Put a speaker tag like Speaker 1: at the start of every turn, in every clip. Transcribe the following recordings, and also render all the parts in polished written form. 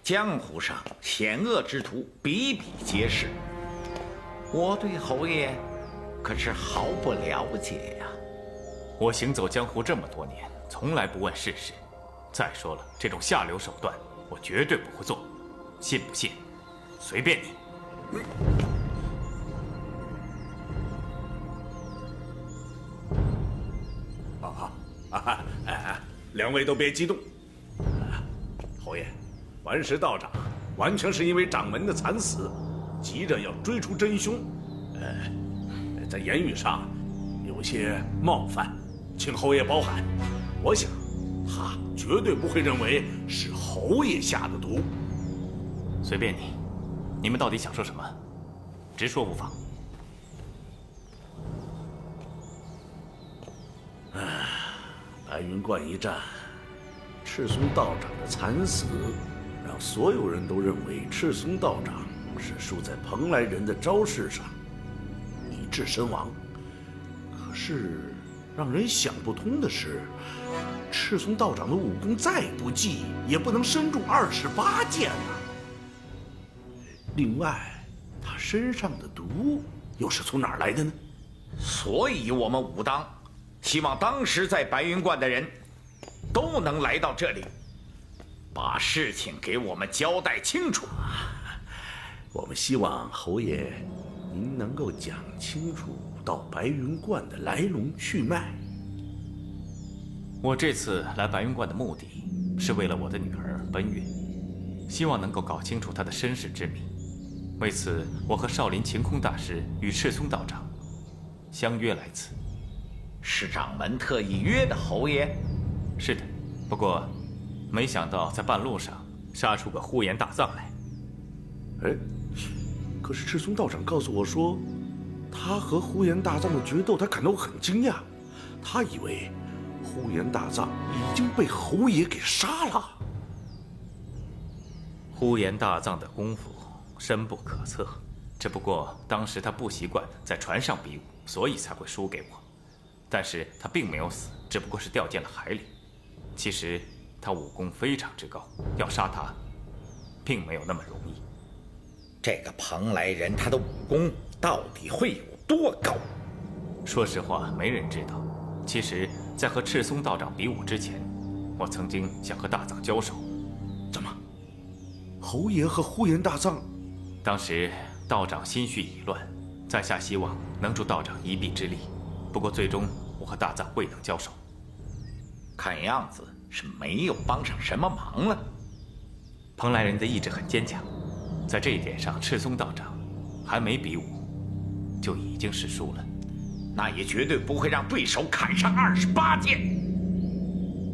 Speaker 1: 江湖上险恶之徒比比皆是，我对侯爷可是毫不了解呀。
Speaker 2: 我行走江湖这么多年，从来不问世事。再说了，这种下流手段，我绝对不会做。信不信，随便你。
Speaker 3: 两位都别激动。侯爷，顽石道长完全是因为掌门的惨死，急着要追出真凶。在言语上有些冒犯，请侯爷包涵。我想，他绝对不会认为是侯爷下的毒。
Speaker 2: 随便你，你们到底想说什么？直说无妨。
Speaker 3: 白云观一战，赤松道长的惨死，让所有人都认为赤松道长是输在蓬莱人的招式上，以致身亡。可是让人想不通的是，赤松道长的武功再不济，也不能身中28箭啊。另外，他身上的毒又是从哪儿来的呢？
Speaker 1: 所以我们武当希望当时在白云观的人都能来到这里，把事情给我们交代清楚。
Speaker 3: 我们希望侯爷您能够讲清楚到白云观的来龙去脉。
Speaker 2: 我这次来白云观的目的是为了我的女儿奔月，希望能够搞清楚她的身世之谜。为此，我和少林晴空大师与赤松道长相约来此。
Speaker 1: 是掌门特意约的侯爷？
Speaker 2: 是的，不过没想到在半路上杀出个呼延大藏来。
Speaker 3: 哎，可是赤松道长告诉我说，他和呼延大藏的决斗，他感到很惊讶，他以为呼延大藏已经被侯爷给杀了。
Speaker 2: 呼延大藏的功夫深不可测，只不过当时他不习惯在船上比武，所以才会输给我。但是他并没有死，只不过是掉进了海里。其实他武功非常之高，要杀他，并没有那么容易。
Speaker 1: 这个蓬莱人，他的武功到底会有多高？
Speaker 2: 说实话，没人知道。其实，在和赤松道长比武之前，我曾经想和大藏交手。
Speaker 3: 怎么？侯爷和呼延大藏？
Speaker 2: 当时道长心绪已乱，在下希望能助道长一臂之力。不过最终我和大藏未能交手，
Speaker 1: 看样子是没有帮上什么忙了。
Speaker 2: 蓬莱人的意志很坚强，在这一点上，赤松道长还没比武就已经是输了。
Speaker 1: 那也绝对不会让对手砍上28箭。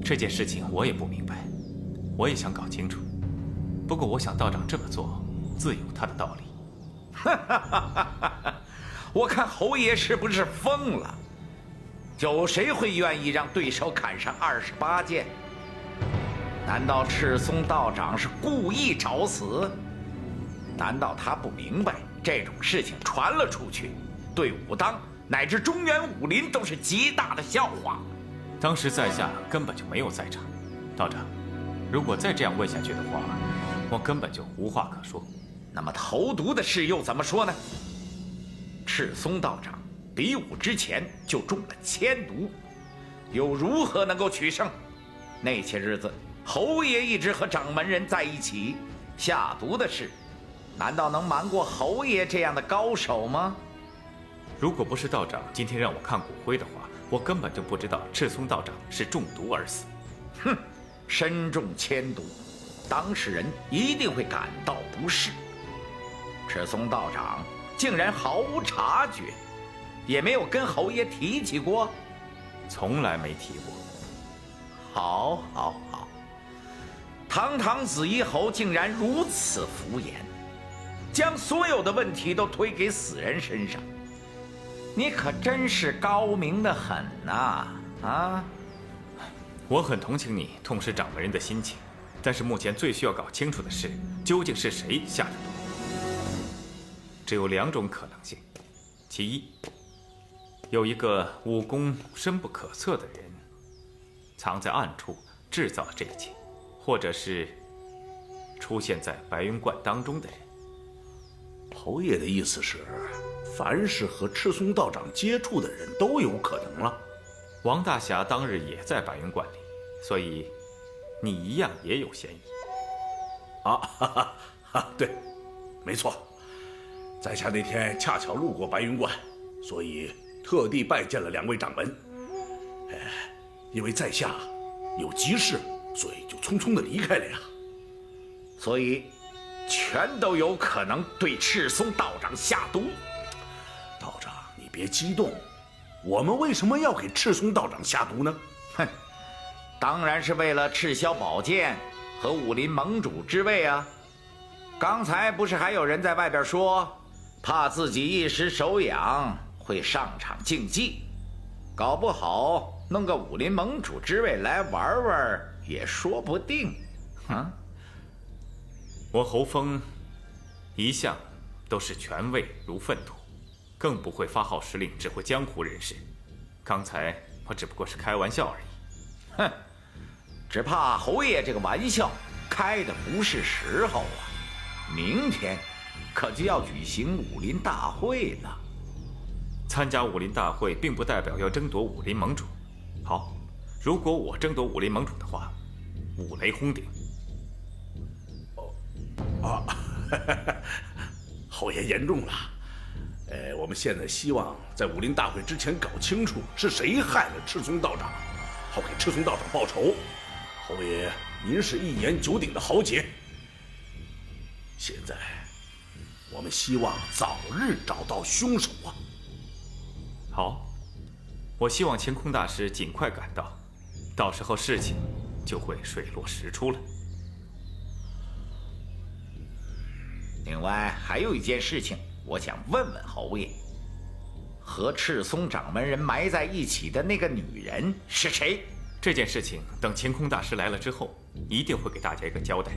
Speaker 2: 这件事情我也不明白，我也想搞清楚。不过我想道长这么做自有他的道理。
Speaker 1: 哈哈哈哈哈！我看侯爷是不是疯了？有谁会愿意让对手砍上28箭？难道赤松道长是故意找死？难道他不明白这种事情传了出去，对武当乃至中原武林都是极大的笑话？
Speaker 2: 当时在下根本就没有在场。道长，如果再这样问下去的话，我根本就无话可说。
Speaker 1: 那么投毒的事又怎么说呢？赤松道长比武之前就中了铅毒，又如何能够取胜？那些日子，侯爷一直和掌门人在一起，下毒的事，难道能瞒过侯爷这样的高手吗？
Speaker 2: 如果不是道长今天让我看骨灰的话，我根本就不知道赤松道长是中毒而死。
Speaker 1: 哼，身中铅毒，当事人一定会感到不适。赤松道长竟然毫无察觉，也没有跟侯爷提起过。
Speaker 2: 从来没提过。
Speaker 1: 好，好，好！堂堂紫衣侯竟然如此敷衍，将所有的问题都推给死人身上，你可真是高明得很呐！啊！
Speaker 2: 我很同情你痛失掌门人的心情，但是目前最需要搞清楚的是，究竟是谁下的毒？只有2种可能性：其一，有一个武功深不可测的人藏在暗处制造了这一切；或者是出现在白云观当中的人。
Speaker 3: 侯爷的意思是，凡是和赤松道长接触的人都有可能了。
Speaker 2: 王大侠当日也在白云观里，所以你一样也有嫌疑。
Speaker 3: 对，没错，在下那天恰巧路过白云观，所以特地拜见了2位掌门。因为在下有急事，所以就匆匆的离开了呀。
Speaker 1: 所以，全都有可能对赤松道长下毒。
Speaker 3: 道长，你别激动，我们为什么要给赤松道长下毒呢？
Speaker 1: 哼，当然是为了赤霄宝剑和武林盟主之位啊！刚才不是还有人在外边说，怕自己一时手痒会上场竞技，搞不好弄个武林盟主之位来玩玩也说不定。
Speaker 2: 我侯峰一向都是权位如粪土，更不会发号施令指挥江湖人士。刚才我只不过是开玩笑而已。
Speaker 1: 哼，只怕侯爷这个玩笑开的不是时候啊！明天可就要举行武林大会了。
Speaker 2: 参加武林大会并不代表要争夺武林盟主。好，如果我争夺武林盟主的话，五雷轰顶。
Speaker 3: 侯爷言重了。我们现在希望在武林大会之前搞清楚是谁害了赤松道长，好给赤松道长报仇。侯爷，您是一言九鼎的豪杰。现在，我们希望早日找到凶手啊！
Speaker 2: 好，我希望晴空大师尽快赶到，到时候事情就会水落石出了。
Speaker 1: 另外还有一件事情，我想问问侯爷，和赤松掌门人埋在一起的那个女人是谁？
Speaker 2: 这件事情等晴空大师来了之后，一定会给大家一个交代。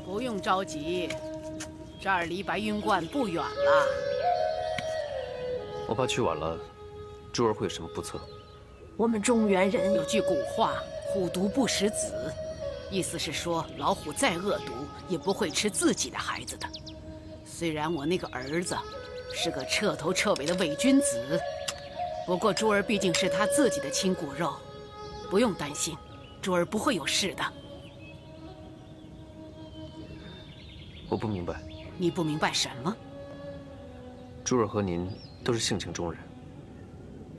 Speaker 4: 不用着急，这儿离白云观不远了。
Speaker 5: 我怕去晚了，珠儿会有什么不测。
Speaker 6: 我们中原人
Speaker 4: 有句古话，虎毒不食子，意思是说老虎再恶毒也不会吃自己的孩子的。虽然我那个儿子是个彻头彻尾的伪君子，不过珠儿毕竟是他自己的亲骨肉，不用担心，珠儿不会有事的。
Speaker 5: 我不明白，
Speaker 4: 你不明白什么？
Speaker 5: 珠儿和您都是性情中人，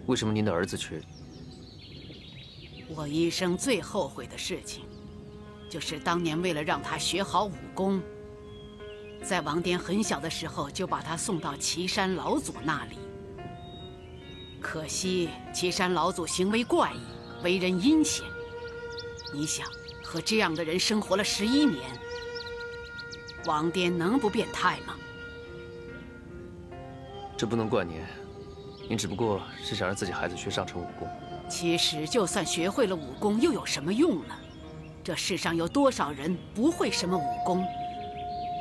Speaker 5: 为什么您的儿子却……
Speaker 4: 我一生最后悔的事情，就是当年为了让他学好武功，在王颠很小的时候就把他送到岐山老祖那里。可惜岐山老祖行为怪异，为人阴险。你想，和这样的人生活了11年，王颠能不变态吗？
Speaker 5: 这不能怪您，您只不过是想让自己孩子学上乘武功。
Speaker 4: 其实，就算学会了武功，又有什么用呢？这世上有多少人不会什么武功，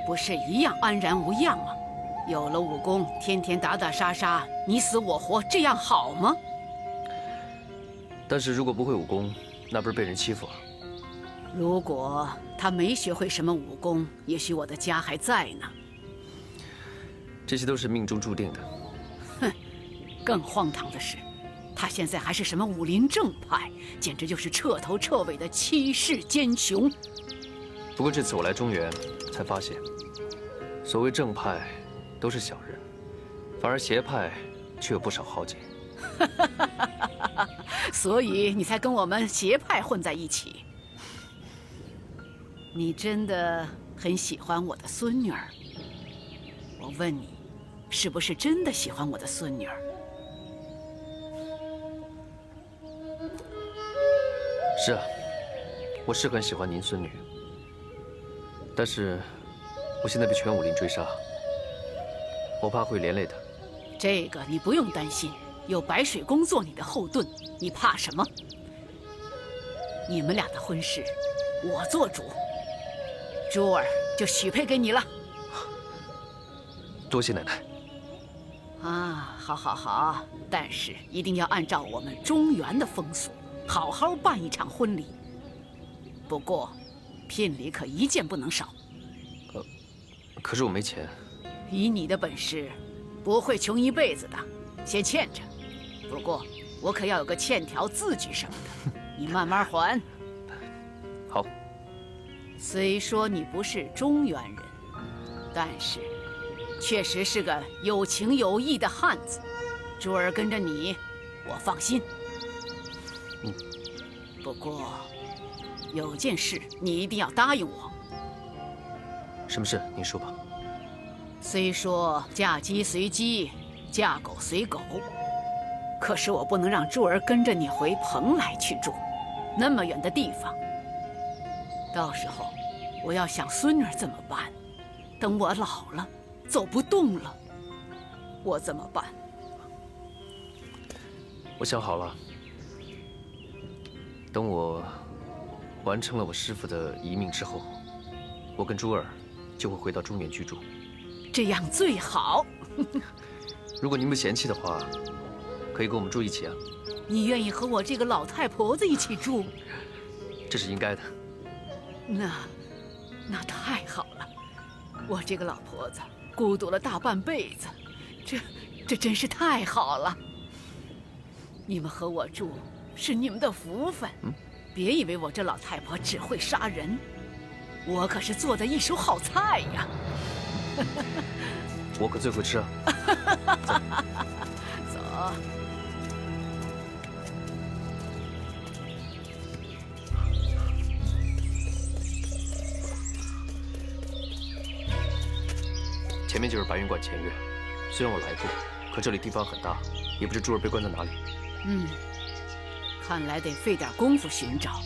Speaker 4: 不是一样安然无恙吗？有了武功，天天打打杀杀，你死我活，这样好吗？
Speaker 5: 但是如果不会武功，那不是被人欺负啊？
Speaker 4: 如果他没学会什么武功，也许我的家还在呢。
Speaker 5: 这些都是命中注定的。
Speaker 4: 哼，更荒唐的是，他现在还是什么武林正派，简直就是彻头彻尾的欺世奸雄。
Speaker 5: 不过这次我来中原，才发现，所谓正派都是小人，反而邪派却有不少豪杰。
Speaker 4: 所以你才跟我们邪派混在一起。你真的很喜欢我的孙女儿？我问你，是不是真的喜欢我的孙女儿？
Speaker 5: 是啊，我是很喜欢您孙女，但是我现在被全武林追杀，我怕会连累她。
Speaker 4: 这个你不用担心，有白水宫做你的后盾，你怕什么？你们俩的婚事，我做主，珠儿就许配给你了。
Speaker 5: 多谢奶奶。
Speaker 4: 啊，好，好，好，但是一定要按照我们中原的风俗，好好办一场婚礼。不过，聘礼可一件不能少。
Speaker 5: 可是我没钱。
Speaker 4: 以你的本事，不会穷一辈子的，先欠着。不过，我可要有个欠条、字据什么的，你慢慢还。
Speaker 5: 好。
Speaker 4: 虽说你不是中原人，但是确实是个有情有义的汉子。珠儿跟着你，我放心。不过有件事你一定要答应我。
Speaker 5: 什么事？您说吧。
Speaker 4: 虽说嫁鸡随鸡，嫁狗随狗，可是我不能让珠儿跟着你回蓬莱去住，那么远的地方。到时候我要想孙女怎么办？等我老了，走不动了，我怎么办？
Speaker 5: 我想好了，等我完成了我师父的遗命之后，我跟珠儿就会回到中原居住。
Speaker 4: 这样最好。
Speaker 5: 如果您不嫌弃的话，可以跟我们住一起啊。
Speaker 4: 你愿意和我这个老太婆子一起住？
Speaker 5: 这是应该的。
Speaker 4: 那太好了。我这个老婆子孤独了大半辈子，这真是太好了。你们和我住是你们的福分。别以为我这老太婆只会杀人，我可是做的一手好菜呀。
Speaker 5: 我可最会吃啊。
Speaker 4: 走。
Speaker 5: 前面就是白云观前院，虽然我来过，可这里地方很大，也不知珠儿被关在哪里。
Speaker 4: 看来得费点功夫寻找。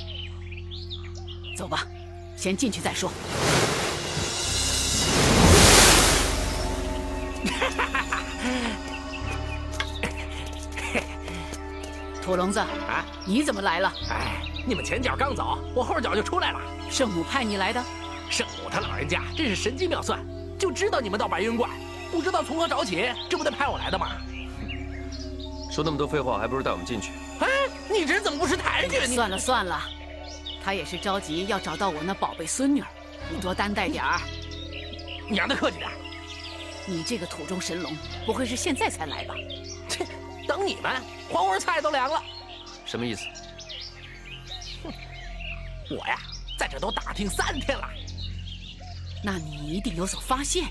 Speaker 4: 走吧，先进去再说。土笼子啊，你怎么来了？
Speaker 7: 哎，你们前脚刚走，我后脚就出来了。
Speaker 4: 圣母派你来的？
Speaker 7: 圣母他老人家真是神机妙算，就知道你们到白云观，不知道从何找起，这不得派我来的吗？
Speaker 5: 说那么多废话，还不如带我们进去。
Speaker 7: 哎，你这人怎么不识抬举？
Speaker 4: 算了算了，他也是着急要找到我那宝贝孙女，你多担待点儿。
Speaker 7: 你让他客气点。
Speaker 4: 你这个土中神龙，不会是现在才来吧？
Speaker 7: 切，等你们，黄花菜都凉了。
Speaker 5: 什么意思？
Speaker 7: 我呀，在这都打听3天了。
Speaker 4: 那你一定有所发现。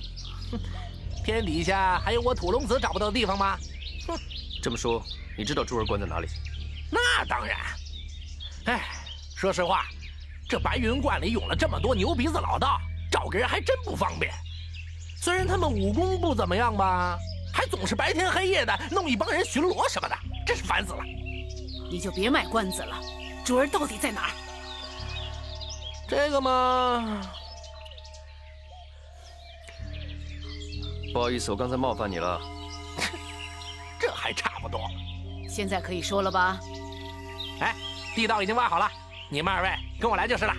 Speaker 7: 天底下还有我土龙子找不到的地方吗？
Speaker 5: 这么说，你知道珠儿关在哪里？
Speaker 7: 那当然。哎，说实话，这白云观里涌了这么多牛鼻子老道，找个人还真不方便。虽然他们武功不怎么样吧，还总是白天黑夜的弄一帮人巡逻什么的，真是烦死了。
Speaker 4: 你就别卖关子了，珠儿到底在哪儿？
Speaker 7: 这个嘛，
Speaker 5: 不好意思，我刚才冒犯你了。
Speaker 7: 这还差不多。
Speaker 4: 现在可以说了吧？
Speaker 7: 哎，地道已经挖好了，你们2位跟我来就是了。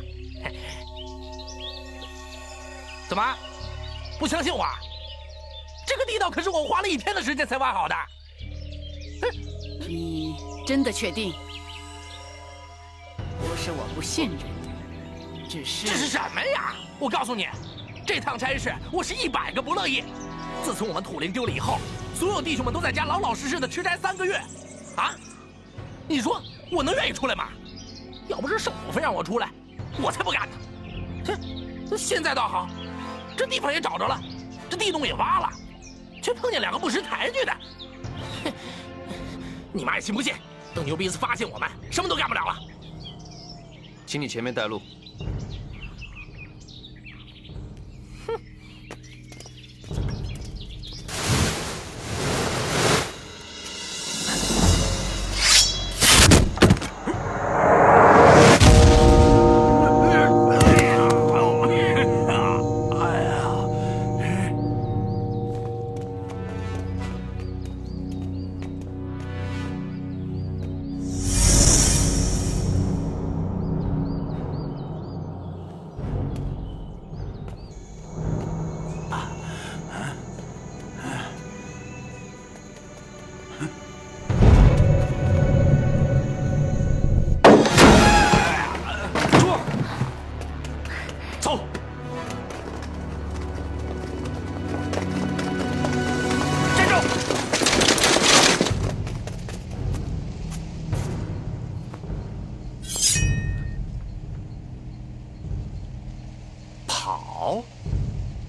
Speaker 7: 怎么，不相信我？这个地道可是我花了1天的时间才挖好的。
Speaker 4: 你真的确定？不是我不信任你，只是……
Speaker 7: 这是什么呀？我告诉你，这趟差事我是100个不乐意。自从我们土灵丢了以后，所有弟兄们都在家老老实实的吃斋3个月。啊，你说我能愿意出来吗？要不是圣母非让我出来，我才不干呢。现在倒好，这地方也找着了，这地洞也挖了，却碰见2个不识抬举的。你妈也信不信？等牛鼻子发现我们，什么都干不了了。
Speaker 5: 请你前面带路。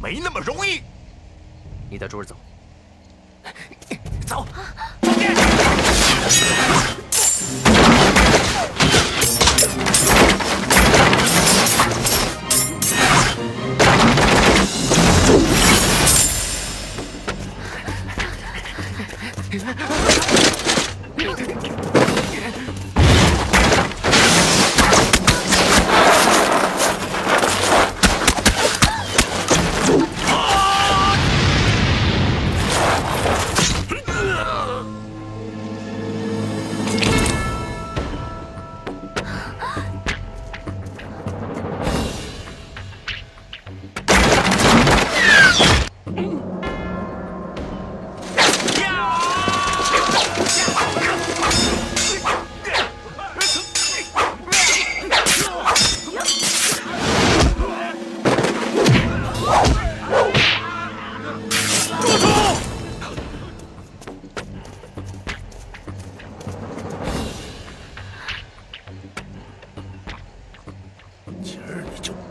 Speaker 8: 没那么容易。
Speaker 5: 你带珠儿走。
Speaker 8: 走。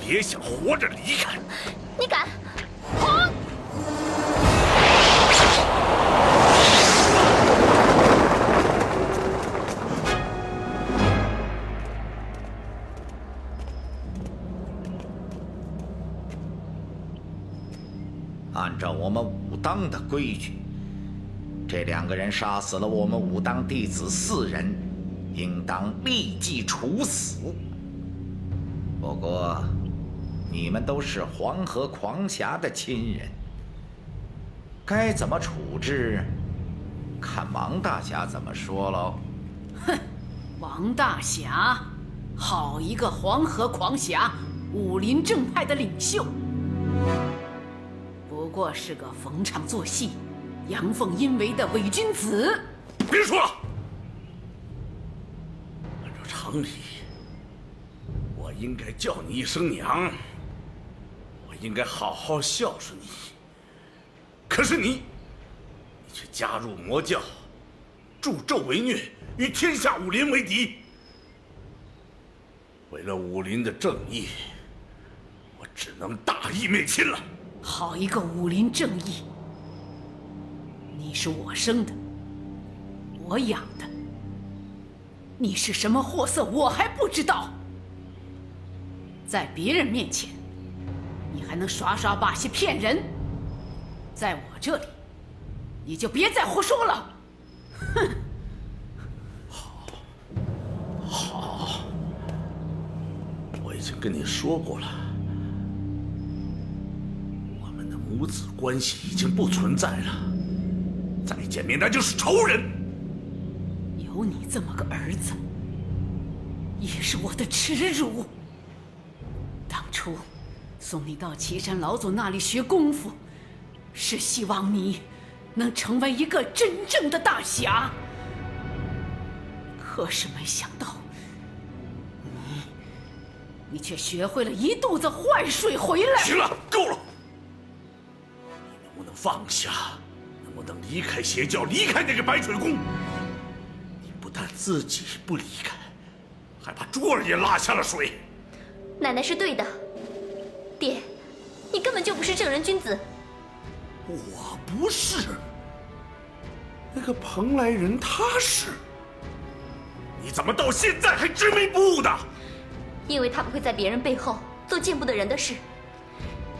Speaker 8: 别想活着离开！
Speaker 6: 你敢？
Speaker 1: 按照我们武当的规矩，这2个人杀死了我们武当弟子4人，应当立即处死。不过，你们都是黄河狂侠的亲人，该怎么处置，看王大侠怎么说喽。
Speaker 4: 哼，王大侠，好一个黄河狂侠，武林正派的领袖，不过是个逢场作戏、阳奉阴违的伪君子。
Speaker 3: 别说了，按照常理，我应该叫你一声娘，我应该好好孝顺你。可是你却加入魔教，助纣为虐，与天下武林为敌。为了武林的正义，我只能大义灭亲了。
Speaker 4: 好一个武林正义！你是我生的，我养的，你是什么货色，我还不知道。在别人面前，你还能耍耍把戏骗人，在我这里，你就别再胡说了。哼！
Speaker 3: 好，我已经跟你说过了，我们的母子关系已经不存在了，再见面那就是仇人。
Speaker 4: 有你这么个儿子，也是我的耻辱。当初送你到岐山老祖那里学功夫，是希望你能成为一个真正的大侠。可是没想到，你却学会了一肚子坏水回来。
Speaker 3: 行了，够了！你能不能放下？能不能离开邪教，离开那个白水宫？你不但自己不离开，还把珠儿也拉下了水。
Speaker 6: 奶奶是对的，爹，你根本就不是正人君子。
Speaker 3: 我不是，那个蓬莱人他是。你怎么到现在还执迷不悟的？
Speaker 6: 因为他不会在别人背后做见不得人的事，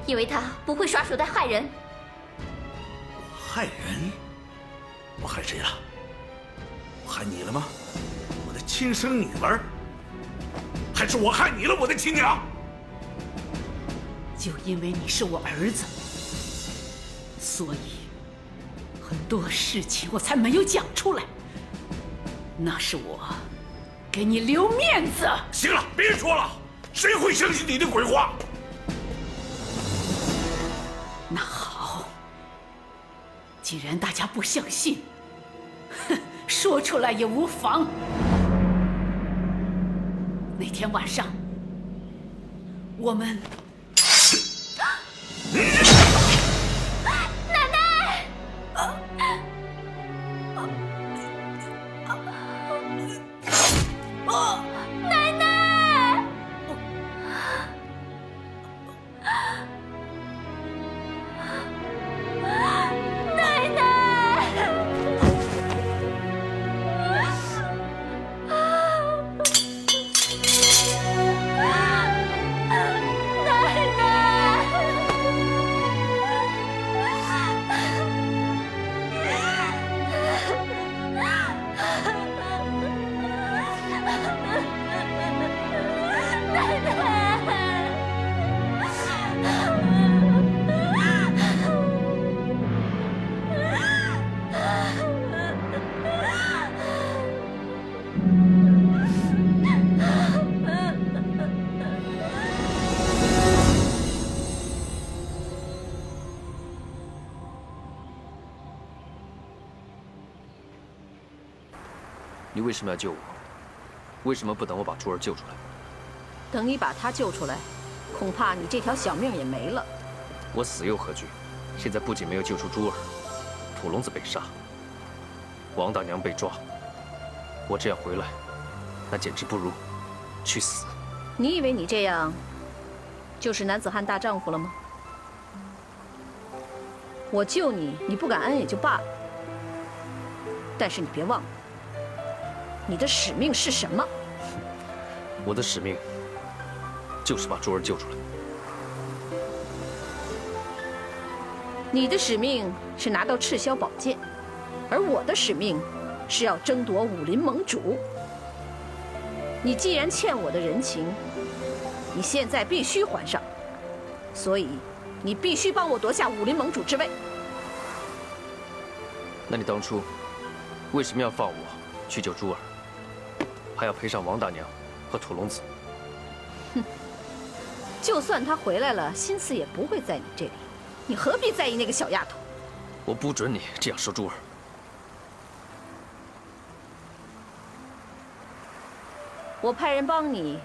Speaker 6: 因为他不会耍手段害人。
Speaker 3: 我害人？我害谁了？我害你了吗？我的亲生女儿？还是我害你了，我的亲娘？
Speaker 4: 就因为你是我儿子，所以很多事情我才没有讲出来。那是我给你留面子。
Speaker 3: 行了，别说了，谁会相信你的鬼话？
Speaker 4: 那好，既然大家不相信，哼，说出来也无妨。那天晚上，我们……
Speaker 6: 奶奶！奶奶！
Speaker 5: 你为什么要救我？为什么不等我把珠儿救出来？
Speaker 9: 等你把她救出来，恐怕你这条小命也没了。
Speaker 5: 我死又何惧？现在不仅没有救出珠儿，土龙子被杀，王大娘被抓，我这样回来，那简直不如去死。
Speaker 9: 你以为你这样就是男子汉大丈夫了吗？我救你，你不感恩也就罢了，但是你别忘了，你的使命是什么？
Speaker 5: 我的使命就是把珠儿救出来。
Speaker 9: 你的使命是拿到赤霄宝剑，而我的使命是要争夺武林盟主。你既然欠我的人情，你现在必须还上，所以你必须帮我夺下武林盟主之位。
Speaker 5: 那你当初为什么要放我去救珠儿，还要赔上王大娘和土龙子？
Speaker 9: 哼，就算他回来了，心思也不会在你这里，你何必在意那个小丫头？
Speaker 5: 我不准你这样说珠儿。
Speaker 9: 我派人帮你，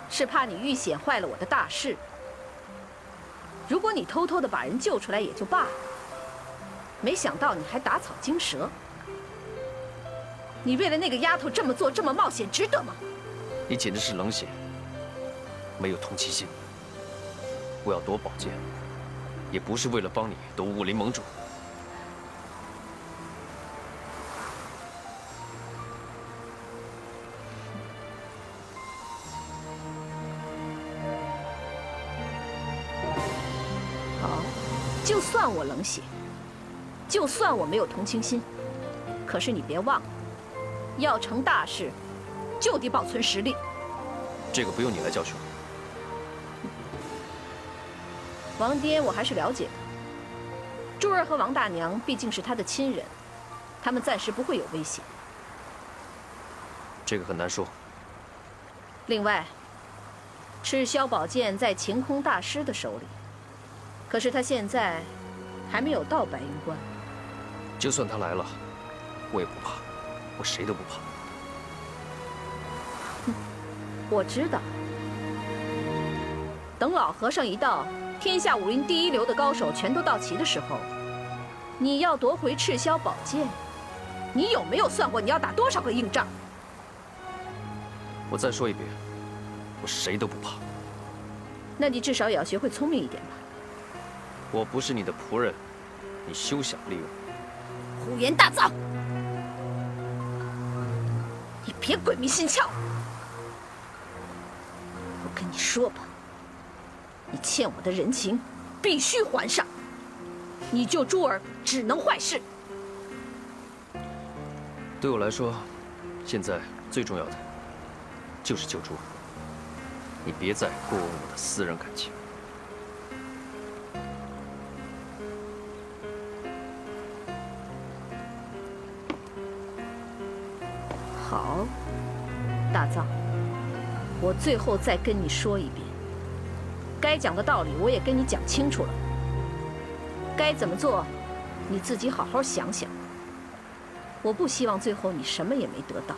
Speaker 9: 是怕你遇险坏了我的大事。如果你偷偷的把人救出来也就罢了，没想到你还打草惊蛇。你为了那个丫头这么做，这么冒险，值得吗？
Speaker 5: 你简直是冷血，没有同情心。我要夺宝剑，也不是为了帮你夺武林盟主。
Speaker 9: 好，就算我冷血，就算我没有同情心，可是你别忘了，要成大事，就得保存实力。
Speaker 5: 这个不用你来教训我。
Speaker 9: 王爹我还是了解的，珠儿和王大娘毕竟是他的亲人，他们暂时不会有危险。
Speaker 5: 这个很难说。
Speaker 9: 另外，赤霄宝剑在晴空大师的手里，可是他现在还没有到白云关。
Speaker 5: 就算他来了，我也不怕，我谁都不怕。
Speaker 9: 我知道，等老和尚一到，天下武林第一流的高手全都到齐的时候，你要夺回赤霄宝剑，你有没有算过你要打多少个硬仗？
Speaker 5: 我再说一遍，我谁都不怕。
Speaker 9: 那你至少也要学会聪明一点吧。
Speaker 5: 我不是你的仆人，你休想利用我。
Speaker 9: 胡言大造！你别鬼迷心窍！我跟你说吧，你欠我的人情必须还上。你救珠儿只能坏事。
Speaker 5: 对我来说，现在最重要的就是救珠儿。你别再过问我的私人感情。
Speaker 9: 好，大藏，我最后再跟你说一遍，该讲的道理我也跟你讲清楚了，该怎么做，你自己好好想想。我不希望最后你什么也没得到，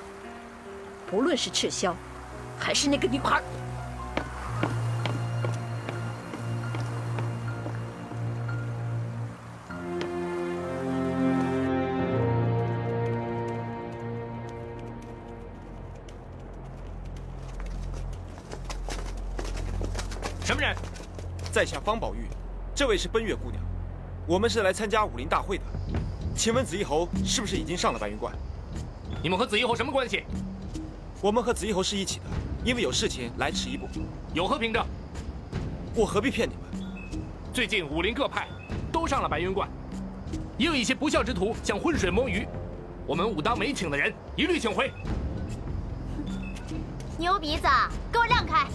Speaker 9: 不论是赤霄，还是那个女孩。
Speaker 10: 什么人？在下方宝玉，这位是奔月姑娘，我们是来参加武林大会的。请问紫衣侯是不是已经上了白云观？
Speaker 7: 你们和紫衣侯什么关系？
Speaker 10: 我们和紫衣侯是一起的，因为有事情来迟一步。
Speaker 7: 有何凭证？
Speaker 10: 我何必骗你们？
Speaker 7: 最近武林各派都上了白云观，也有一些不孝之徒想浑水摸鱼，我们武当没请的人一律请回。
Speaker 6: 牛鼻子，给我让开！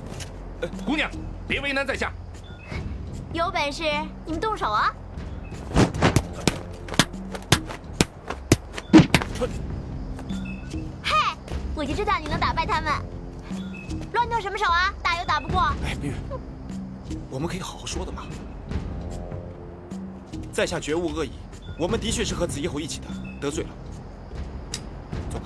Speaker 7: 姑娘，别为难在下。
Speaker 6: 有本事你们动手啊！嘿，我就知道你能打败他们。乱动什么手啊？打又打不过。
Speaker 10: 哎，冰月，我们可以好好说的嘛。在下绝无恶意，我们的确是和紫衣侯一起的，得罪了。走吧。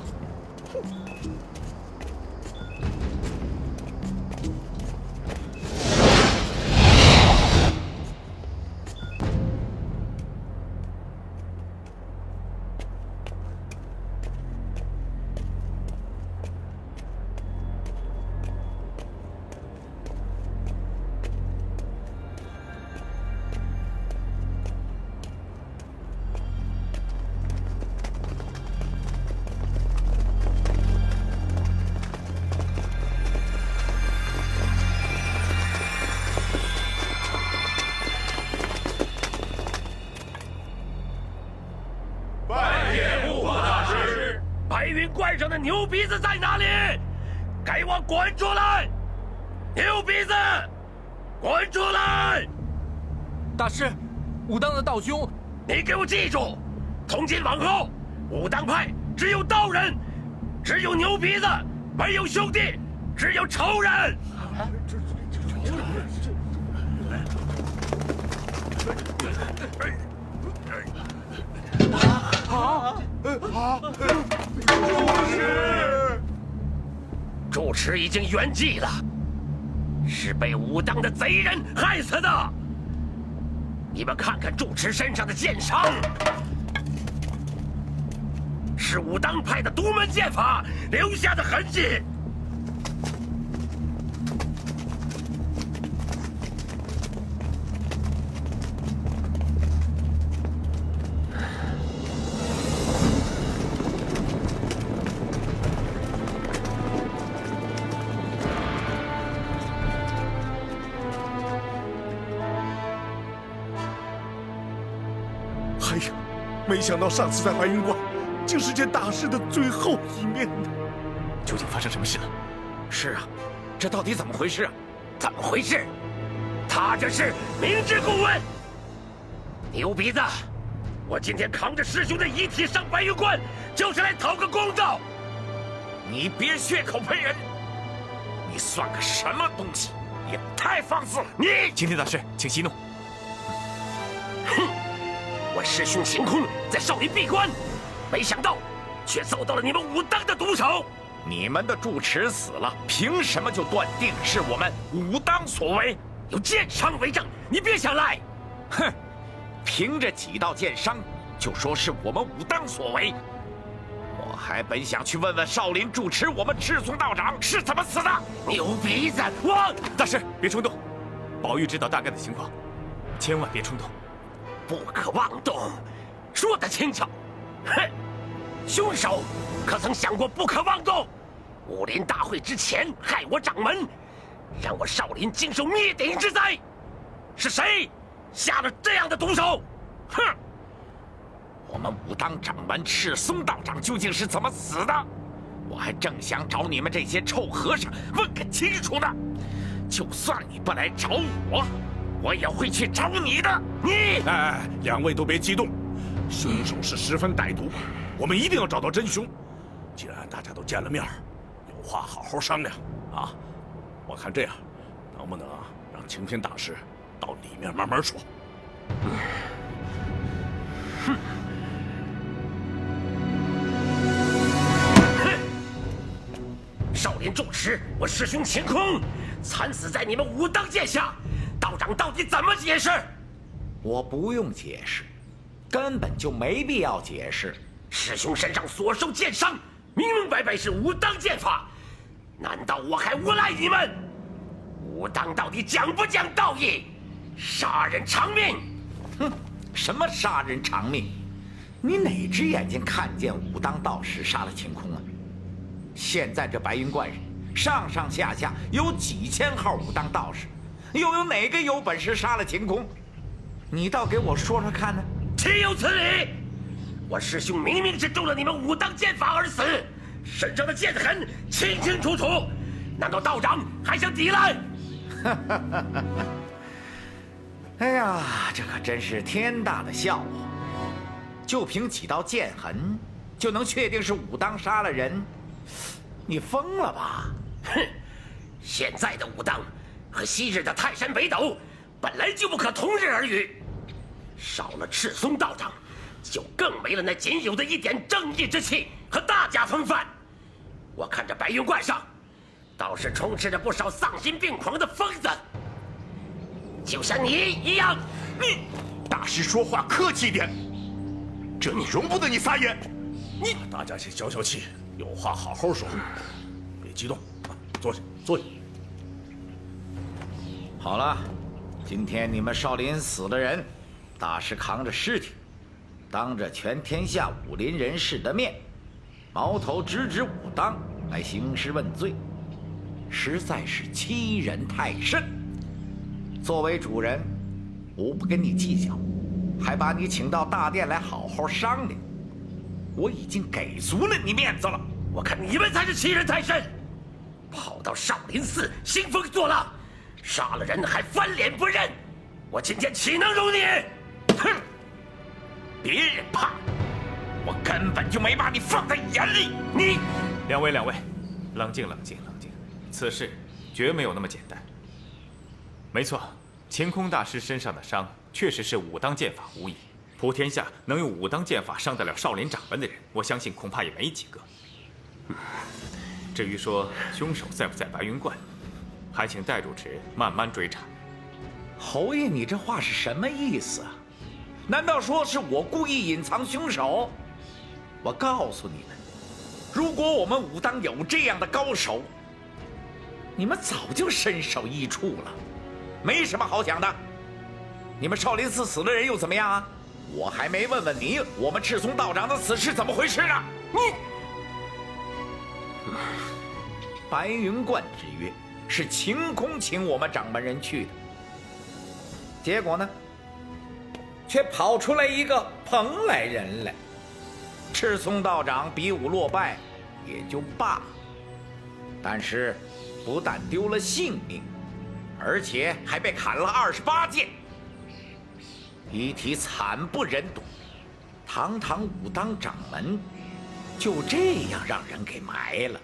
Speaker 8: 怪上的牛鼻子在哪里？给我滚出来！牛鼻子，滚出来！
Speaker 7: 大师，武当的道兄，
Speaker 8: 你给我记住，从今往后，武当派只有道人，只有牛鼻子，没有兄弟，只有仇人。住持已经圆寂了，是被武当的贼人害死的。你们看看住持身上的剑伤，是武当派的独门剑法留下的痕迹。
Speaker 3: 没想到上次在白云观，竟是见大师的最后一面呢。
Speaker 2: 究竟发生什么事了？
Speaker 1: 是啊，这到底怎么回事啊？
Speaker 8: 怎么回事？他这是明知故问。牛鼻子，我今天扛着师兄的遗体上白云观，就是来讨个公道。
Speaker 1: 你别血口喷人！你算个什么东西？也太放肆了！
Speaker 8: 你，
Speaker 2: 青天大师，请息怒。
Speaker 8: 哼！我师兄秦空在少林闭关，没想到却遭到了你们武当的毒手。
Speaker 1: 你们的住持死了，凭什么就断定是我们武当所为？
Speaker 8: 有剑伤为证，你别想赖！
Speaker 1: 哼，凭着几道剑伤就说是我们武当所为？我还本想去问问少林住持，我们赤松道长是怎么死的。
Speaker 8: 牛鼻子，
Speaker 2: 大师别冲动，宝玉知道大概的情况，千万别冲动。
Speaker 8: 不可妄动，说得轻巧。哼，凶手可曾想过不可妄动？武林大会之前害我掌门，让我少林经受灭顶之灾，是谁下了这样的毒手？哼！
Speaker 1: 我们武当掌门赤松道长究竟是怎么死的？我还正想找你们这些臭和尚问个清楚呢。就算你不来找我，我也会去找你的。你，
Speaker 3: 哎，两位都别激动，凶手是十分歹毒，我们一定要找到真凶。既然大家都见了面，有话好好商量啊！我看这样，能不能让晴天大师到里面慢慢说？
Speaker 8: 哼！少林住持，我师兄秦空惨死在你们武当剑下，道长到底怎么解释？
Speaker 1: 我不用解释，根本就没必要解释。
Speaker 8: 师兄身上所受剑伤，明明白白是武当剑法，难道我还诬赖你们？武当到底讲不讲道义？杀人偿命！
Speaker 1: 哼，什么杀人偿命？你哪只眼睛看见武当道士杀了晴空啊？现在这白云观上上下下有几千号武当道士，又有哪个有本事杀了晴空？你倒给我说说看呢？
Speaker 8: 岂有此理！我师兄明明是中了你们武当剑法而死，身上的剑痕清清楚楚，难道道长还想抵赖？
Speaker 1: 哎呀，这可真是天大的笑话！就凭几道剑痕，就能确定是武当杀了人？你疯了吧？
Speaker 8: 哼！现在的武当和昔日的泰山北斗本来就不可同日而语，少了赤松道长，就更没了那仅有的一点正义之气和大家风范。我看这白云观上，倒是充斥着不少丧心病狂的疯子，就像你一样。
Speaker 11: 你大师说话客气点，这里容不得你撒野。
Speaker 3: 你大家先消消气，有话好好说，别激动。坐下，坐下。
Speaker 1: 好了，今天你们少林死了人，大师扛着尸体，当着全天下武林人士的面，矛头直指武当来兴师问罪，实在是欺人太甚。作为主人，我不跟你计较，还把你请到大殿来好好商量。我已经给足了你面子了。
Speaker 8: 我看你们才是欺人太甚，跑到少林寺兴风作浪，杀了人还翻脸不认，我今天岂能容你？
Speaker 1: 哼！别人怕，我根本就没把你放在眼里。你，
Speaker 2: 两位，冷静，此事绝没有那么简单。没错，晴空大师身上的伤确实是武当剑法无疑。普天下能用武当剑法伤得了少林掌门的人，我相信恐怕也没几个。至于说凶手在不在白云观，还请戴主持慢慢追查。
Speaker 1: 侯爷，你这话是什么意思啊？难道说是我故意隐藏凶手？我告诉你们，如果我们武当有这样的高手，你们早就身首异处了，没什么好讲的。你们少林寺死了人又怎么样啊？我还没问问你，我们赤松道长的死是怎么回事呢？你，白云观之约是晴空请我们掌门人去的，结果呢，却跑出来一个蓬莱人来。赤松道长比武落败也就罢了，但是不但丢了性命，而且还被砍了28剑，遗体惨不忍睹。堂堂武当掌门就这样让人给埋了，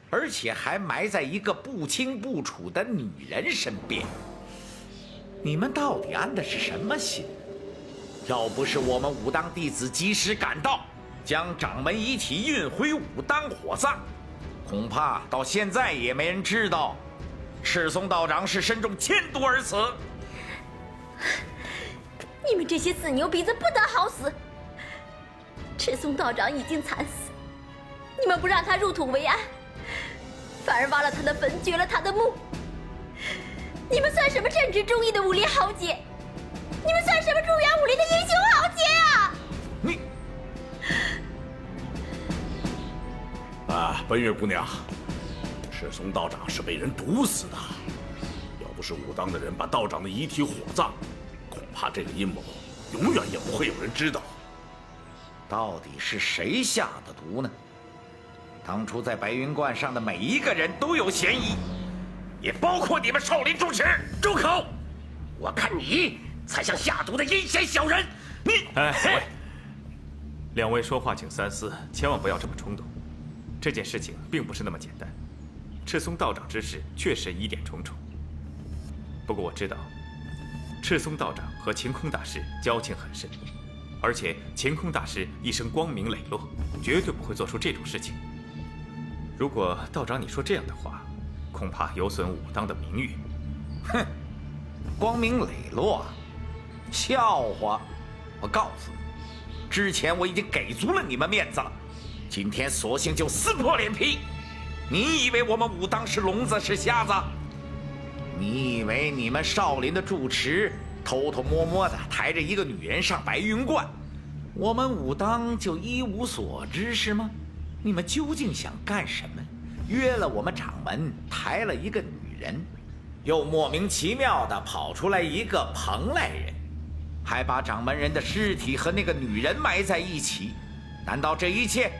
Speaker 1: 而且还埋在一个不清不楚的女人身边。你们到底安的是什么心？要不是我们武当弟子及时赶到，将掌门遗体运回武当火葬，恐怕到现在也没人知道赤松道长是身中千毒而死。
Speaker 6: 你们这些死牛鼻子不得好死！赤松道长已经惨死，你们不让他入土为安，反而挖了他的坟，掘了他的墓。你们算什么正直忠义的武林豪杰？你们算什么中原武林的英雄豪杰啊！
Speaker 1: 你，
Speaker 3: 本月姑娘，赤松道长是被人毒死的。要不是武当的人把道长的遗体火葬，恐怕这个阴谋永远也不会有人知道。
Speaker 1: 到底是谁下的毒呢？当初在白云观上的每一个人都有嫌疑，也包括你们少林主持。
Speaker 8: 住口！我看你才像下毒的阴险小人！你，
Speaker 2: 两位说话请三思，千万不要这么冲动。这件事情并不是那么简单，赤松道长之事确实疑点重重。不过我知道，赤松道长和晴空大师交情很深，而且晴空大师一生光明磊落，绝对不会做出这种事情。如果道长你说这样的话，恐怕有损武当的名誉。
Speaker 1: 哼，光明磊落，笑话！我告诉你，之前我已经给足了你们面子了，今天索性就撕破脸皮。你以为我们武当是聋子是瞎子？你以为你们少林的住持偷偷摸摸的抬着一个女人上白云观，我们武当就一无所知是吗？你们究竟想干什么？约了我们掌门，抬了一个女人，又莫名其妙的跑出来一个蓬莱人，还把掌门人的尸体和那个女人埋在一起，难道这一切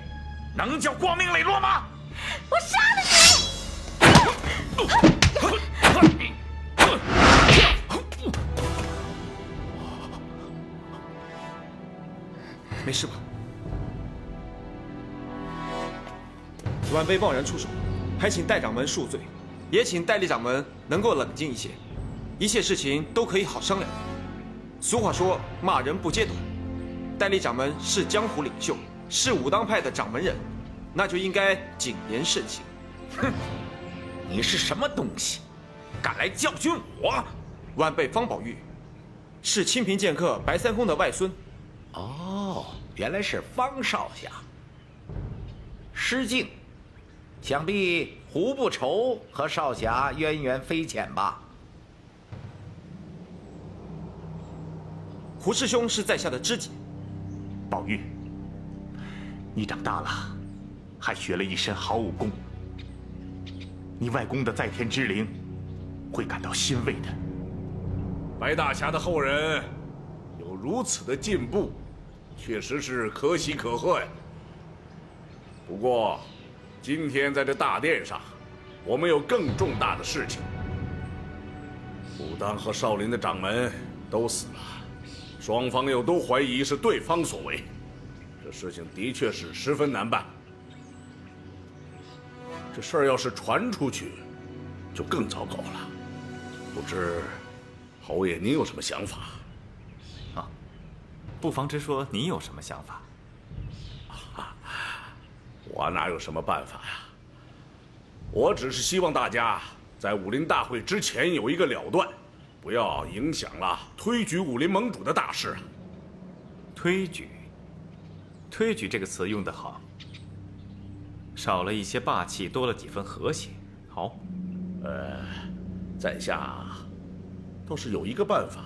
Speaker 1: 能叫光明磊落吗？
Speaker 6: 我杀了你！
Speaker 10: 没事吧？晚辈贸然出手，还请戴掌门恕罪，也请戴笠掌门能够冷静一些，一切事情都可以好商量。俗话说，骂人不揭短。戴笠掌门是江湖领袖，是武当派的掌门人，那就应该谨言慎行。
Speaker 1: 哼，你是什么东西，敢来教训我？
Speaker 10: 晚辈方宝玉，是清平剑客白三公的外孙。
Speaker 1: 哦，原来是方少侠。失敬，想必胡不愁和少侠渊源非浅吧？
Speaker 10: 胡师兄是在下的知己。
Speaker 11: 宝玉，你长大了，还学了一身好武功，你外公的在天之灵会感到欣慰的。
Speaker 3: 白大侠的后人有如此的进步，确实是可喜可贺呀。不过，今天在这大殿上，我们有更重大的事情。武当和少林的掌门都死了，双方又都怀疑是对方所为，这事情的确是十分难办。这事儿要是传出去，就更糟糕了。不知侯爷您有什么想法？
Speaker 2: 啊，不妨直说你有什么想法。
Speaker 3: 我哪有什么办法呀？我只是希望大家在武林大会之前有一个了断，不要影响了推举武林盟主的大事。
Speaker 2: 推举这个词用得好，少了一些霸气，多了几分和谐。好，
Speaker 3: 在下倒是有一个办法，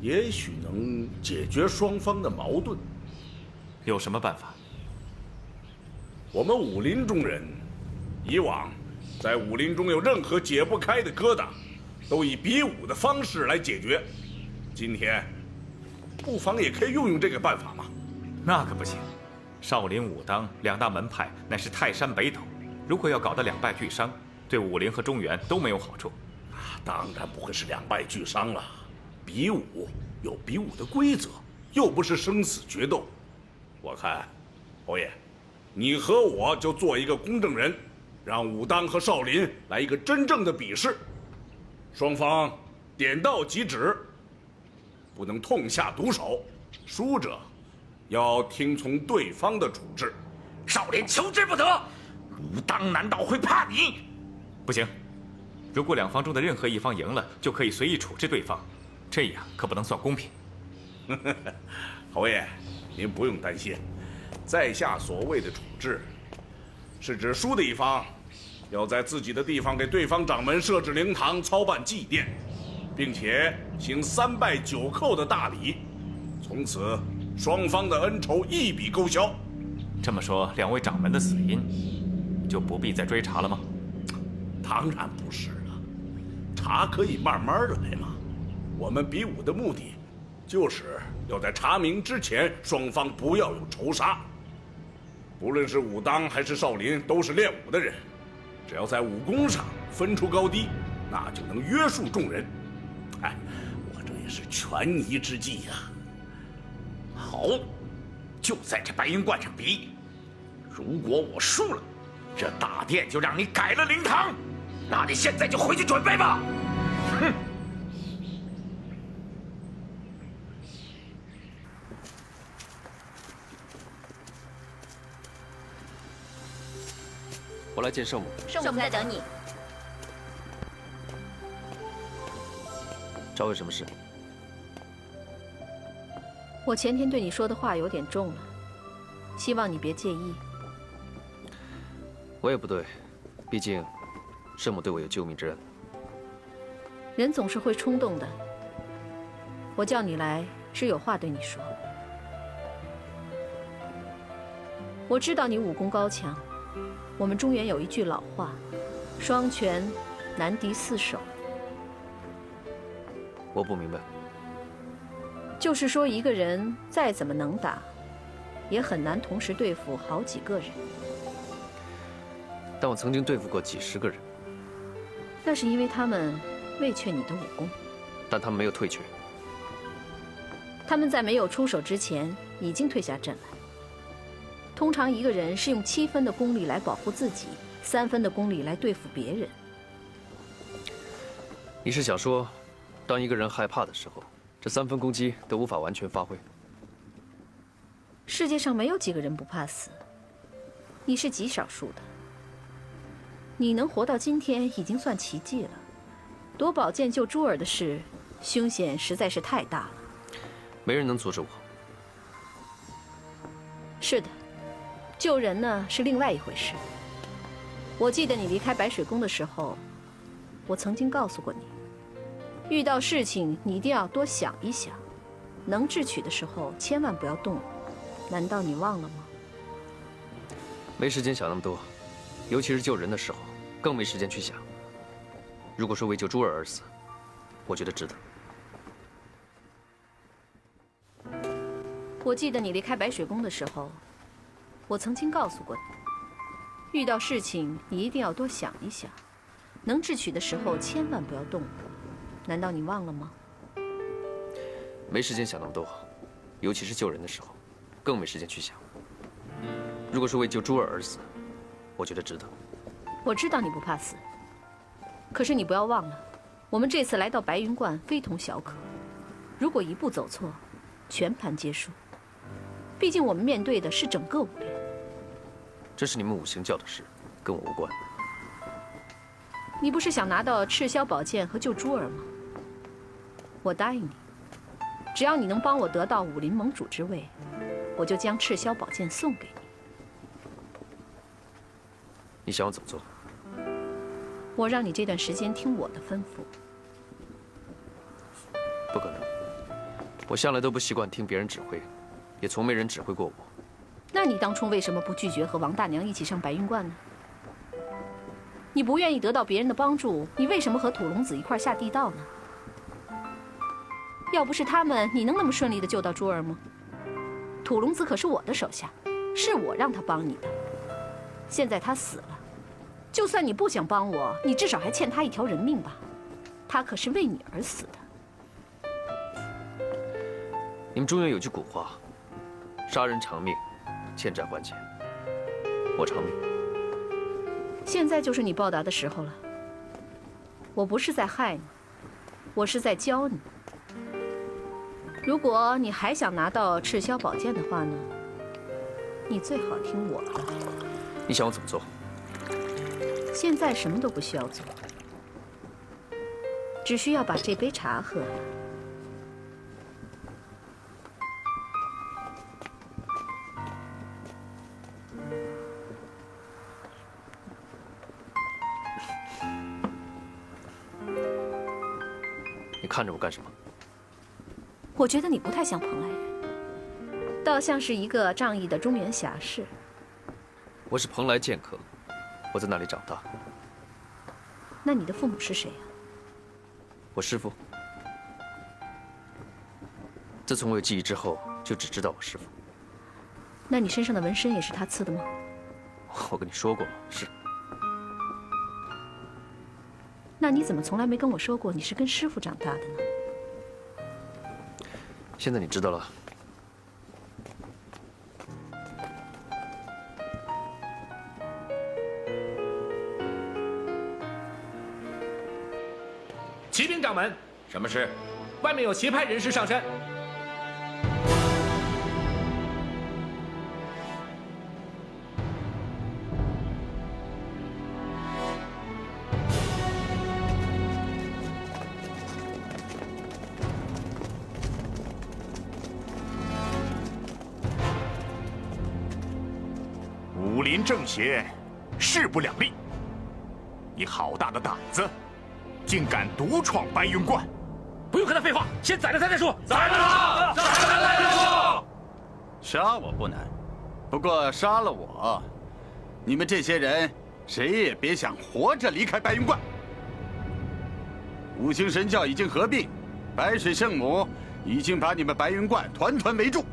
Speaker 3: 也许能解决双方的矛盾。
Speaker 2: 有什么办法？
Speaker 3: 我们武林中人，以往在武林中有任何解不开的疙瘩，都以比武的方式来解决。今天，不妨也可以用这个办法嘛。
Speaker 2: 那可不行，少林、武当两大门派乃是泰山北斗，如果要搞得两败俱伤，对武林和中原都没有好处。
Speaker 3: 当然不会是两败俱伤了，比武有比武的规则，又不是生死决斗。我看，侯爷，你和我就做一个公证人，让武当和少林来一个真正的比试，双方点到即止，不能痛下毒手，输者要听从对方的处置。
Speaker 11: 少林求之不得，
Speaker 1: 武当难道会怕你？
Speaker 2: 不行，如果两方中的任何一方赢了，就可以随意处置对方，这样可不能算公平。
Speaker 3: 侯爷，您不用担心，在下所谓的处置，是指输的一方要在自己的地方给对方掌门设置灵堂，操办祭奠，并且行3拜9叩的大礼，从此双方的恩仇一笔勾销。
Speaker 2: 这么说，两位掌门的死因就不必再追查了吗？
Speaker 3: 当然不是了，查可以慢慢的来嘛。我们比武的目的，就是要在查明之前，双方不要有仇杀。不论是武当还是少林，都是练武的人，只要在武功上分出高低，那就能约束众人。哎，我这也是权宜之计呀。
Speaker 1: 好，就在这白云观上比。如果我输了，这大殿就让你改了灵堂。
Speaker 11: 那你现在就回去准备吧。
Speaker 1: 哼！
Speaker 5: 我来见圣母。
Speaker 6: 圣母在等你。
Speaker 5: 找有什么事？
Speaker 9: 我前天对你说的话有点重了，希望你别介意。
Speaker 5: 我也不对，毕竟圣母对我有救命之恩。
Speaker 9: 人总是会冲动的。我叫你来是有话对你说。我知道你武功高强，我们中原有一句老话：“双拳难敌4手。”
Speaker 5: 我不明白。
Speaker 9: 就是说，一个人再怎么能打，也很难同时对付好几个人。
Speaker 5: 但我曾经对付过几10个人。
Speaker 9: 那是因为他们畏却你的武功。
Speaker 5: 但他们没有退却。
Speaker 9: 他们在没有出手之前已经退下阵来。通常一个人是用7分的功力来保护自己，3分的功力来对付别人。
Speaker 5: 你是想说，当一个人害怕的时候，这3分攻击都无法完全发挥？
Speaker 9: 世界上没有几个人不怕死，你是极少数的，你能活到今天已经算奇迹了。夺宝剑救珠儿的事，凶险实在是太大了。
Speaker 5: 没人能阻止我。
Speaker 9: 是的，救人呢是另外一回事。我记得你离开白水宫的时候，我曾经告诉过你，遇到事情你一定要多想一想，能智取的时候千万不要动。难道你忘了吗？
Speaker 5: 没时间想那么多，尤其是救人的时候，更没时间去想。如果说为救珠儿而死，我觉得值得。
Speaker 9: 我记得你离开白水宫的时候，我曾经告诉过你，遇到事情你一定要多想一想，能智取的时候千万不要动。难道你忘了吗？
Speaker 5: 没时间想那么多，尤其是救人的时候，更没时间去想。如果说为救珠儿而死，我觉得值得。
Speaker 9: 我知道你不怕死，可是你不要忘了，我们这次来到白云观非同小可，如果一步走错，全盘皆输。毕竟我们面对的是整个武林。
Speaker 5: 这是你们五行教的事，跟我无关。
Speaker 9: 你不是想拿到赤霄宝剑和救珠儿吗？我答应你，只要你能帮我得到武林盟主之位，我就将赤霄宝剑送给你。
Speaker 5: 你想我怎么做？
Speaker 9: 我让你这段时间听我的吩咐。
Speaker 5: 不可能，我向来都不习惯听别人指挥，也从没人指挥过我。
Speaker 9: 那你当初为什么不拒绝和王大娘一起上白云观呢？你不愿意得到别人的帮助，你为什么和土龙子一块下地道呢？要不是他们，你能那么顺利的救到珠儿吗？土龙子可是我的手下，是我让他帮你的。现在他死了，就算你不想帮我，你至少还欠他一条人命吧？他可是为你而死的。
Speaker 5: 你们中原有句古话，杀人偿命，欠债还钱。我偿命。
Speaker 9: 现在就是你报答的时候了。我不是在害你，我是在教你。如果你还想拿到赤霄宝剑的话呢，你最好听我的。
Speaker 5: 你想我怎么做？
Speaker 9: 现在什么都不需要做，只需要把这杯茶喝了。
Speaker 5: 你看着我干什么？
Speaker 9: 我觉得你不太像蓬莱人，倒像是一个仗义的中原侠士。
Speaker 5: 我是蓬莱剑客，我在那里长大。
Speaker 9: 那你的父母是谁呀？
Speaker 5: 我师父。自从我有记忆之后，就只知道我师父。
Speaker 9: 那你身上的纹身也是他刺的吗？
Speaker 5: 我跟你说过了，是。
Speaker 9: 那你怎么从来没跟我说过你是跟师父长大的呢？
Speaker 5: 现在你知道了。
Speaker 7: 骑兵掌门，
Speaker 1: 什么事？
Speaker 7: 外面有邪派人士上山。
Speaker 11: 武林正邪，势不两立。你好大的胆子，竟敢独闯白云观！
Speaker 8: 不用跟他废话，先宰了他再说。
Speaker 12: 宰了他！宰了他再说。杀我不难，不过杀了我，你们这些人谁也别想活着离开白云观。五行神教已经合并，白水圣母已经把你们白云观团团围住，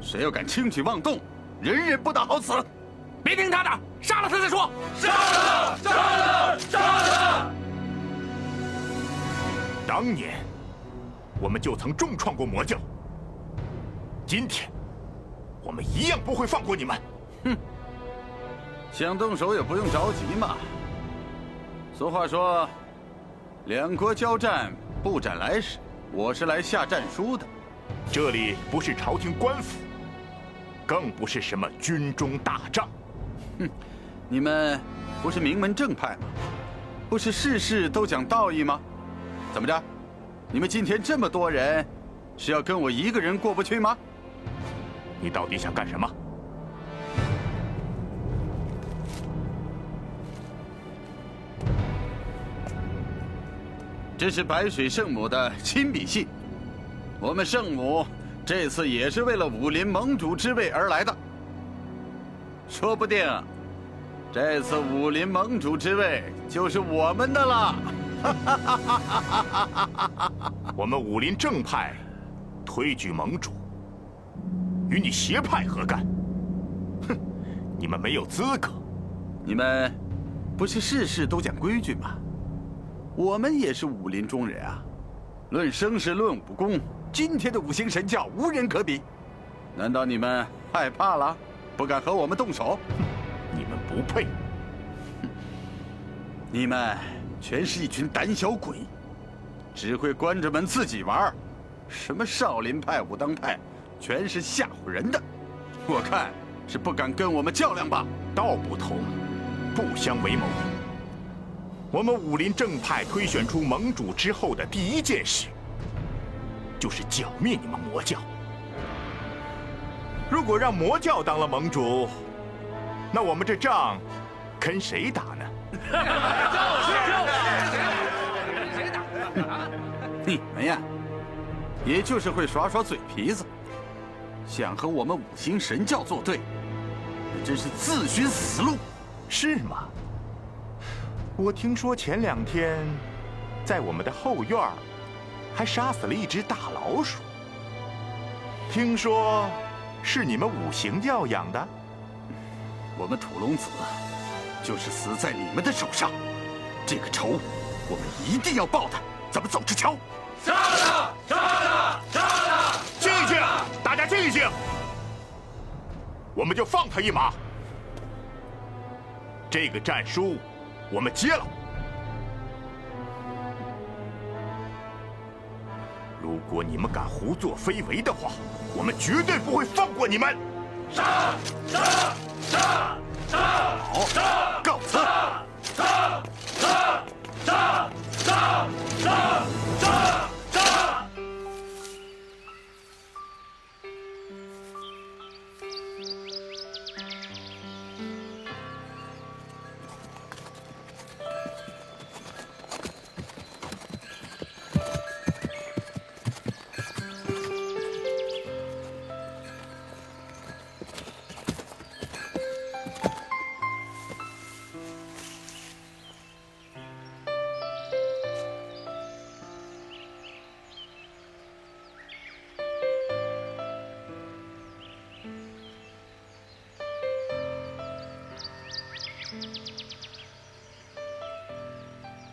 Speaker 12: 谁要敢轻举妄动，人人不得好死！
Speaker 8: 别听他的，杀了他再说。
Speaker 12: 杀了他！杀了他！杀了他！
Speaker 11: 当年，我们就曾重创过魔教。今天，我们一样不会放过你们。
Speaker 12: 哼，想动手也不用着急嘛。俗话说，两国交战不斩来使，我是来下战书的。
Speaker 11: 这里不是朝廷官府，更不是什么军中大帐。
Speaker 12: 你们不是名门正派吗？不是事事都讲道义吗？怎么着？你们今天这么多人，是要跟我一个人过不去吗？
Speaker 11: 你到底想干什么？
Speaker 12: 这是白水圣母的亲笔信。我们圣母这次也是为了武林盟主之位而来的。说不定，这次武林盟主之位就是我们的了。
Speaker 11: 我们武林正派推举盟主，与你邪派何干？哼，你们没有资格。
Speaker 12: 你们不是事事都讲规矩吗？我们也是武林中人啊，论声势，论武功，今天的五行神教无人可比。难道你们害怕了，不敢和我们动手？
Speaker 11: 你们不配。
Speaker 12: 你们全是一群胆小鬼，只会关着门自己玩。什么少林派、武当派，全是吓唬人的。我看是不敢跟我们较量吧？
Speaker 11: 道不同，不相为谋。我们武林正派推选出盟主之后的第一件事，就是剿灭你们魔教。如果让魔教当了盟主，那我们这仗跟谁打呢？
Speaker 12: 你们呀，也就是会耍耍嘴皮子，想和我们五行神教作对，那真是自寻死路。
Speaker 11: 是吗？我听说前2天，在我们的后院还杀死了一只大老鼠。听说是你们五行教养的？
Speaker 12: 我们土龙子就是死在你们的手上，这个仇我们一定要报的。咱们走着瞧。
Speaker 8: 杀他！杀他！杀他！
Speaker 11: 静一静，大家静一静，我们就放他一马。这个战书我们接了。如果你们敢胡作非为的话，我们绝对不会放过你们。
Speaker 8: 杀！杀！杀！杀！
Speaker 12: 好，告辞。
Speaker 8: 杀！杀！杀！杀！杀！杀！杀！杀！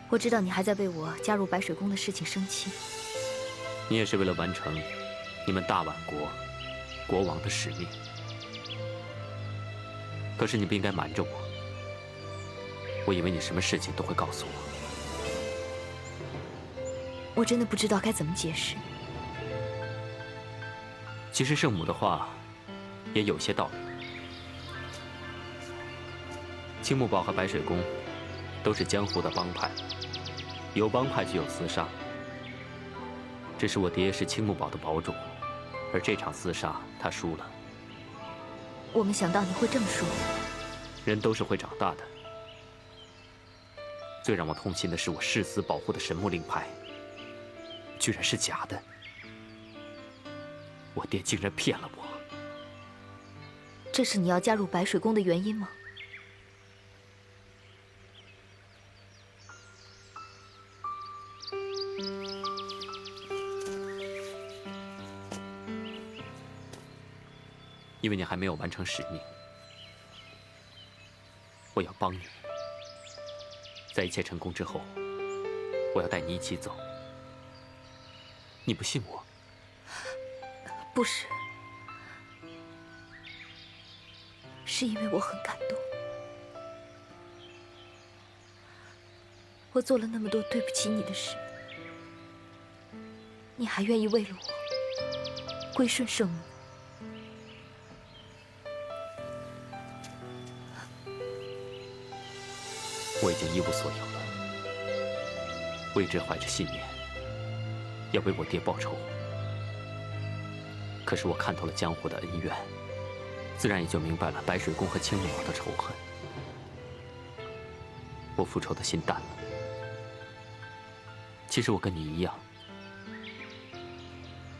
Speaker 6: 我知道你还在为我加入白水宫的事情生气。
Speaker 5: 你也是为了完成你们大宛国国王的使命。可是你不应该瞒着我，我以为你什么事情都会告诉我。
Speaker 6: 我真的不知道该怎么解释。
Speaker 5: 其实圣母的话也有些道理。青木堡和白水宫都是江湖的帮派，有帮派就有厮杀。只是我爹是青木堡的堡主，而这场厮杀他输了。
Speaker 6: 我没想到你会这么说。
Speaker 5: 人都是会长大的。最让我痛心的是，我誓死保护的神木令牌，居然是假的。我爹竟然骗了我。
Speaker 6: 这是你要加入白水宫的原因吗？
Speaker 5: 因为你还没有完成使命，我要帮你。在一切成功之后，我要带你一起走。你不信我？
Speaker 6: 不是，是因为我很感动。我做了那么多对不起你的事，你还愿意为了我归顺圣母。
Speaker 5: 我已经一无所有了，我一直怀着信念，要为我爹报仇。可是我看透了江湖的恩怨，自然也就明白了白水宫和青木王的仇恨。我复仇的心淡了。其实我跟你一样，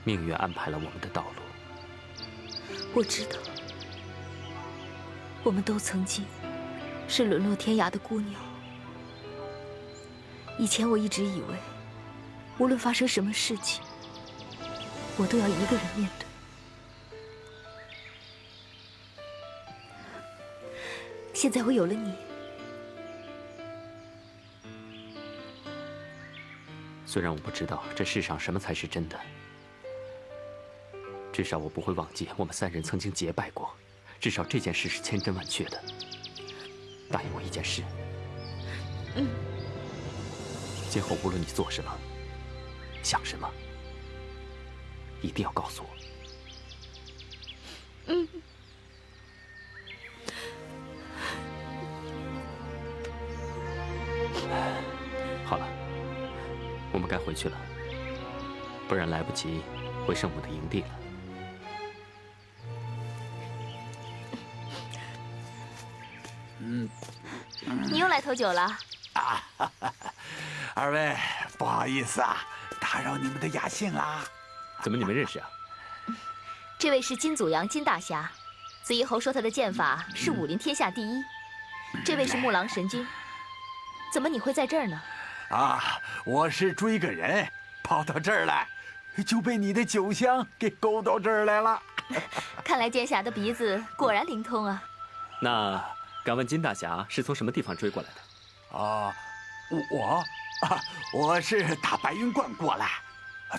Speaker 5: 命运安排了我们的道路。
Speaker 6: 我知道，我们都曾经是沦落天涯的孤鸟。以前我一直以为，无论发生什么事情，我都要一个人面对。现在我有了你，
Speaker 5: 虽然我不知道这世上什么才是真的，至少我不会忘记我们3人曾经结拜过。至少这件事是千真万确的。答应我一件事。今后无论你做什么，想什么，一定要告诉我。好了，我们该回去了，不然来不及回圣母的营地了。
Speaker 6: 你又来偷酒了？
Speaker 12: 二位，不好意思啊，打扰你们的雅兴啦。
Speaker 5: 怎么你们认识啊？
Speaker 6: 这位是金祖阳金大侠，紫衣侯说他的剑法是武林天下第一。这位是木狼神君，怎么你会在这儿呢？
Speaker 12: 我是追个人，跑到这儿来，就被你的酒香给勾到这儿来了。
Speaker 6: 看来剑侠的鼻子果然灵通啊。
Speaker 5: 那敢问金大侠是从什么地方追过来的？
Speaker 12: 我是打白云观过来。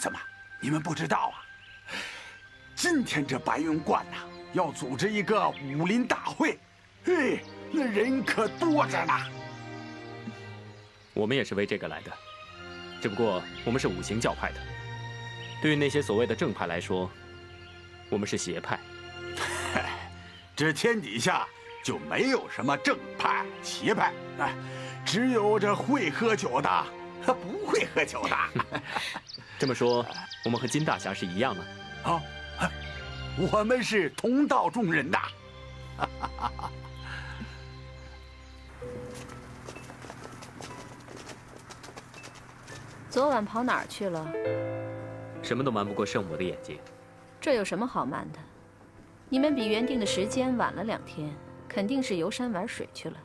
Speaker 12: 怎么，你们不知道啊？今天这白云观呐，要组织一个武林大会，那人可多着呢。
Speaker 5: 我们也是为这个来的，只不过我们是五行教派的。对于那些所谓的正派来说，我们是邪派。
Speaker 12: 这天底下就没有什么正派邪派，只有这会喝酒的，不会喝酒的。
Speaker 5: 这么说，我们和金大侠是一样的？
Speaker 12: 我们是同道中人呐。
Speaker 9: 昨晚跑哪儿去了？
Speaker 5: 什么都瞒不过圣母的眼睛。
Speaker 9: 这有什么好瞒的？你们比原定的时间晚了2天，肯定是游山玩水去了。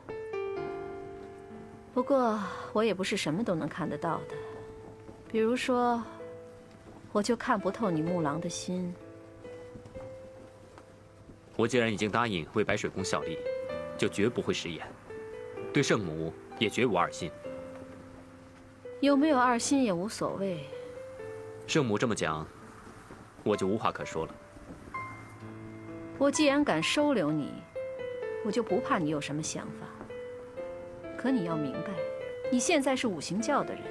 Speaker 9: 不过我也不是什么都能看得到的，比如说，我就看不透你木狼的心。
Speaker 5: 我既然已经答应为白水宫效力，就绝不会食言，对圣母也绝无二心。
Speaker 9: 有没有二心也无所谓。
Speaker 5: 圣母这么讲，我就无话可说了。
Speaker 9: 我既然敢收留你，我就不怕你有什么想法。可你要明白，你现在是五行教的人，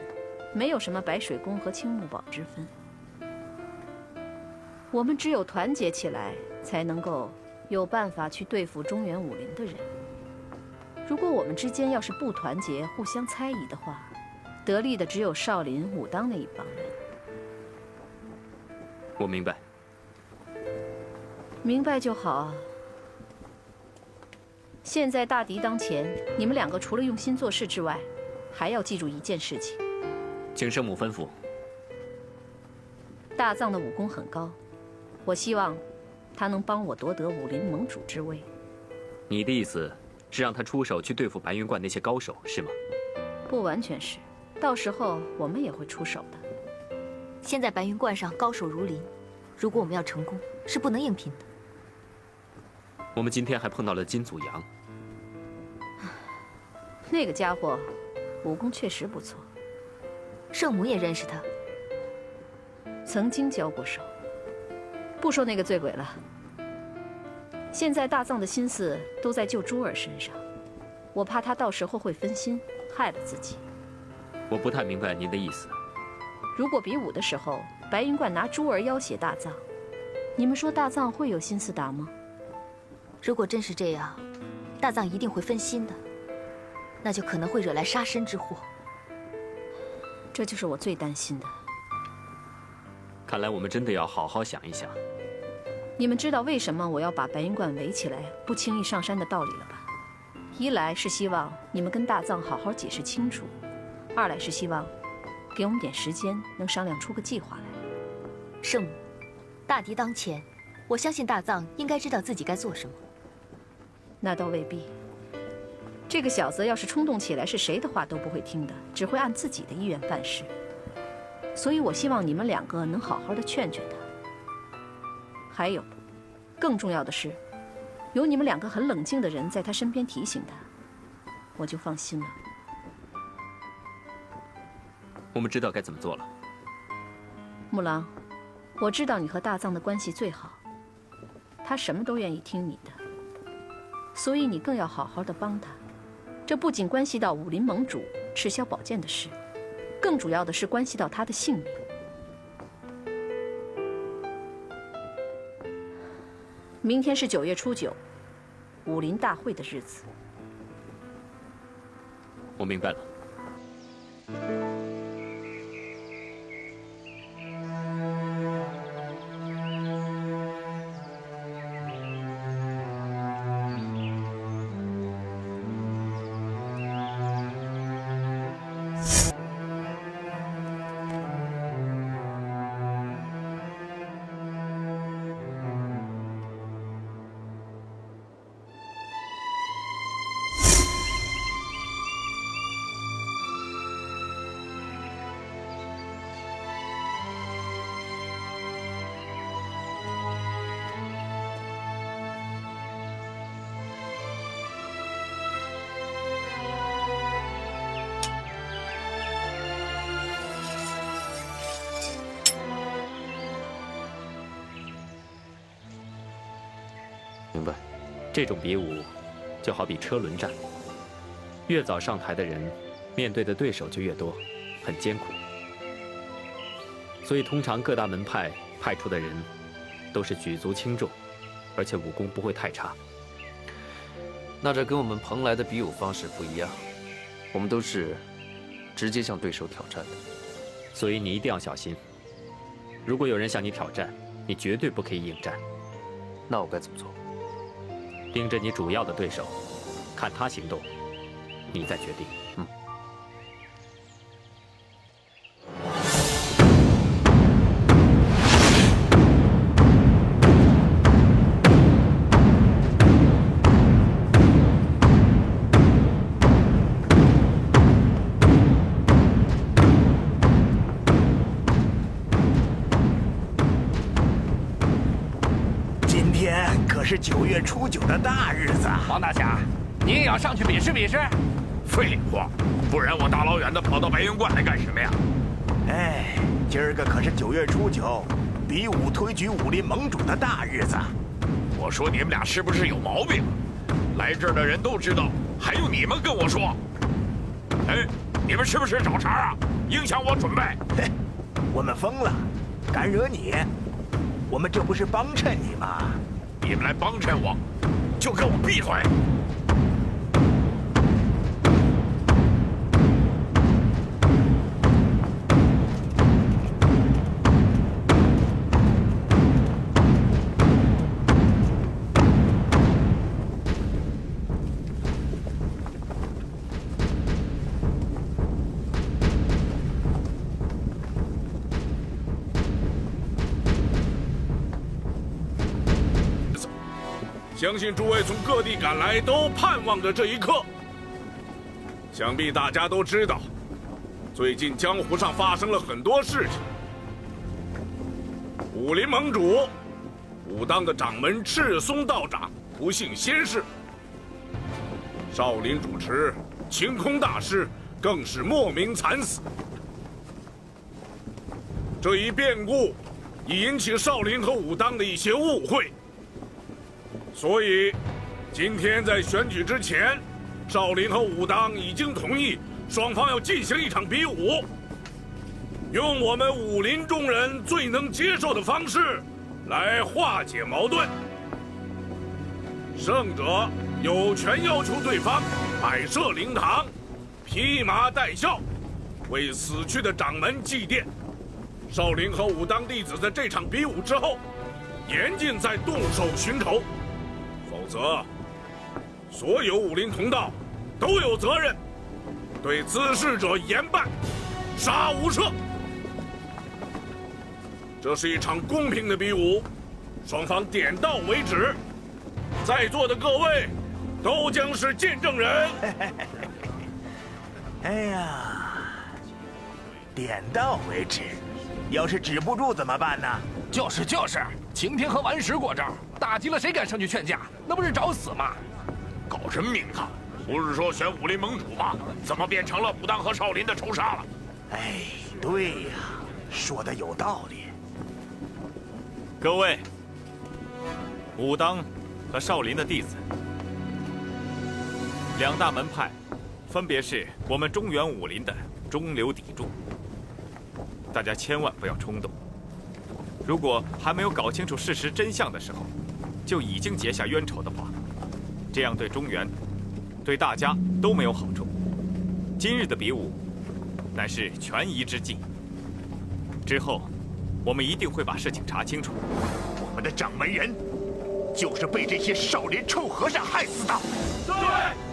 Speaker 9: 没有什么白水宫和青木堡之分。我们只有团结起来，才能够有办法去对付中原武林的人。如果我们之间要是不团结，互相猜疑的话，得利的只有少林、武当那一帮人。
Speaker 5: 我明白。
Speaker 9: 明白就好。现在大敌当前，你们2个除了用心做事之外，还要记住一件事情。
Speaker 5: 请圣母吩咐。
Speaker 9: 大藏的武功很高，我希望他能帮我夺得武林盟主之位。
Speaker 5: 你的意思是让他出手去对付白云观那些高手，是吗？
Speaker 9: 不完全是，到时候我们也会出手的。
Speaker 6: 现在白云观上高手如林，如果我们要成功，是不能硬拼的。
Speaker 5: 我们今天还碰到了金祖阳，
Speaker 9: 那个家伙武功确实不错，
Speaker 6: 圣母也认识他，
Speaker 9: 曾经交过手。不说那个醉鬼了，现在大藏的心思都在救珠儿身上，我怕他到时候会分心，害了自己。
Speaker 5: 我不太明白您的意思。
Speaker 9: 如果比武的时候，白云观拿珠儿要挟大藏，你们说大藏会有心思打吗？
Speaker 6: 如果真是这样，大藏一定会分心的。那就可能会惹来杀身之祸。
Speaker 9: 这就是我最担心的。
Speaker 5: 看来我们真的要好好想一想。
Speaker 9: 你们知道为什么我要把白云观围起来，不轻易上山的道理了吧？一来是希望你们跟大藏好好解释清楚，二来是希望给我们点时间，能商量出个计划来。
Speaker 6: 圣母，大敌当前，我相信大藏应该知道自己该做什么。
Speaker 9: 那倒未必。这个小子要是冲动起来，是谁的话都不会听的，只会按自己的意愿办事。所以我希望你们两个能好好的劝劝他。还有，更重要的是，有你们两个很冷静的人在他身边提醒他，我就放心了。
Speaker 5: 我们知道该怎么做了。
Speaker 9: 木狼，我知道你和大藏的关系最好，他什么都愿意听你的，所以你更要好好的帮他。这不仅关系到武林盟主赤霄宝剑的事，更主要的是关系到他的性命。明天是9月初9，武林大会的日子。
Speaker 5: 我明白了。明白，这种比武就好比车轮战，越早上台的人，面对的对手就越多，很艰苦。所以通常各大门派派出的人都是举足轻重，而且武功不会太差。那这跟我们蓬莱的比武方式不一样，我们都是直接向对手挑战的，
Speaker 2: 所以你一定要小心。如果有人向你挑战，你绝对不可以应战。
Speaker 5: 那我该怎么做？
Speaker 2: 盯着你主要的对手，看他行动，你再决定。
Speaker 11: 是9月初9的大日子。
Speaker 7: 王大侠，你也要上去比试比试？
Speaker 1: 废话，不然我大老远的跑到白云观来干什么呀？
Speaker 11: 哎，今儿个可是9月初9，比武推举武林盟主的大日子。
Speaker 1: 我说你们俩是不是有毛病？来这儿的人都知道，还用你们跟我说？哎，你们是不是找茬啊？影响我准备？
Speaker 11: 嘿，我们疯了，敢惹你？我们这不是帮衬你吗？
Speaker 1: 你们来帮衬我，就给我闭嘴！
Speaker 3: 相信诸位从各地赶来，都盼望着这一刻。想必大家都知道，最近江湖上发生了很多事情。武林盟主武当的掌门赤松道长不幸仙逝，少林主持晴空大师更是莫名惨死。这一变故已引起少林和武当的一些误会。所以，今天在选举之前，少林和武当已经同意，双方要进行一场比武，用我们武林中人最能接受的方式，来化解矛盾。胜者有权要求对方
Speaker 13: 摆设灵堂，披麻戴孝，为死去的掌门祭奠。少林和武当弟子在这场比武之后，严禁再动手寻仇，否则，所有武林同道都有责任对滋事者严办，杀无赦。这是一场公平的比武，双方点到为止。在座的各位都将是见证人。
Speaker 11: 哎呀，点到为止，要是止不住怎么办呢？
Speaker 7: 就是，晴天和顽石过招，打急了谁敢上去劝架？那不是找死吗？
Speaker 13: 搞什么名堂？不是说选武林盟主吗？怎么变成了武当和少林的仇杀了？
Speaker 11: 哎，对呀，说的有道理。
Speaker 2: 各位，武当和少林的弟子，两大门派，分别是我们中原武林的中流砥柱。大家千万不要冲动。如果还没有搞清楚事实真相的时候，就已经结下冤仇的话，这样对中原、对大家都没有好处。今日的比武，乃是权宜之计。之后，我们一定会把事情查清楚。
Speaker 11: 我们的掌门人，就是被这些少林臭和尚害死的。
Speaker 13: 对，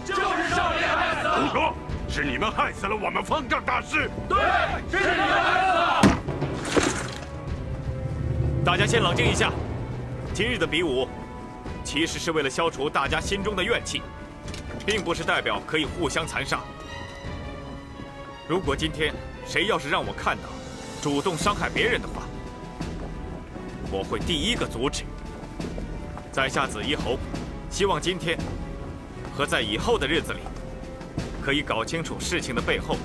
Speaker 13: 就是少林害死的。
Speaker 11: 胡说，是你们害死了我们方丈大师。
Speaker 13: 对，是你们害死的。
Speaker 2: 大家先冷静一下。今日的比武，其实是为了消除大家心中的怨气，并不是代表可以互相残杀。如果今天谁要是让我看到主动伤害别人的话，我会第一个阻止。在下紫衣侯，希望今天和在以后的日子里，可以搞清楚事情的背后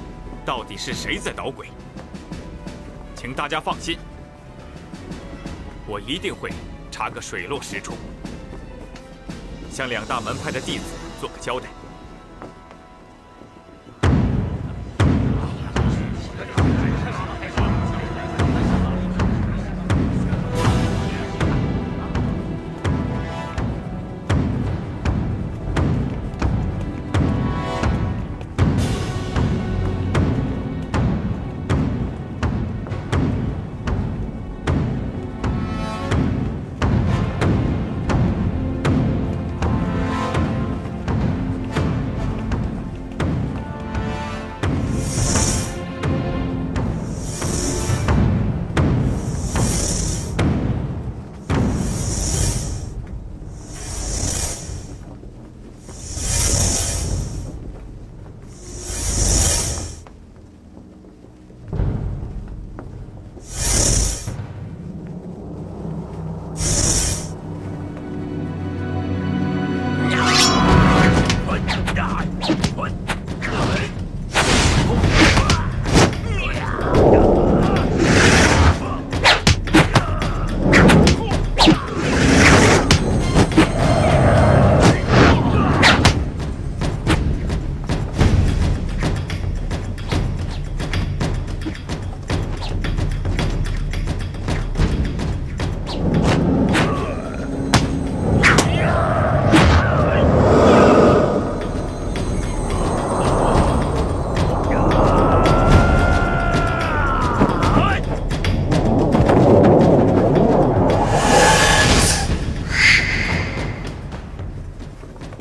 Speaker 2: 到底是谁在捣鬼。请大家放心，我一定会查个水落石出，向两大门派的弟子做个交代。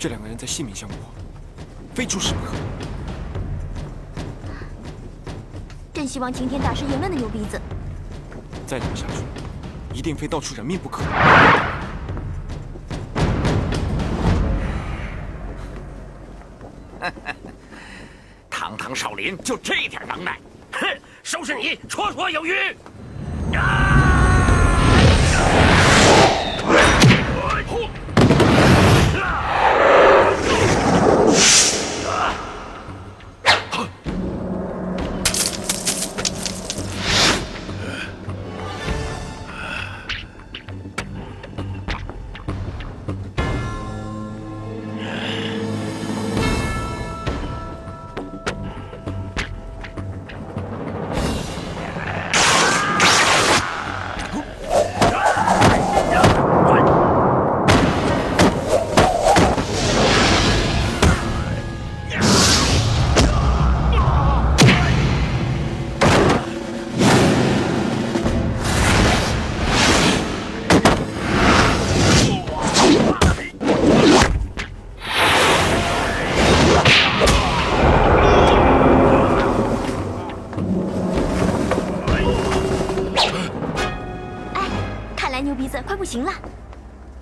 Speaker 10: 这两个人在性命相搏，非出事不可。
Speaker 6: 真希望晴天大师有那牛鼻子。
Speaker 10: 再这么下去，一定非到出人命不可。
Speaker 8: 堂堂少林就这点能耐，哼！收拾你绰绰有余。啊！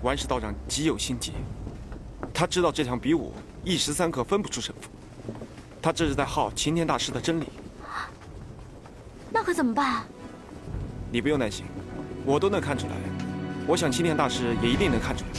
Speaker 10: 完石道长极有心计，他知道这场比武一时三刻分不出胜负，他这是在耗擎天大师的真理。
Speaker 6: 那可怎么办？
Speaker 10: 你不用担心，我都能看出来，我想擎天大师也一定能看出来。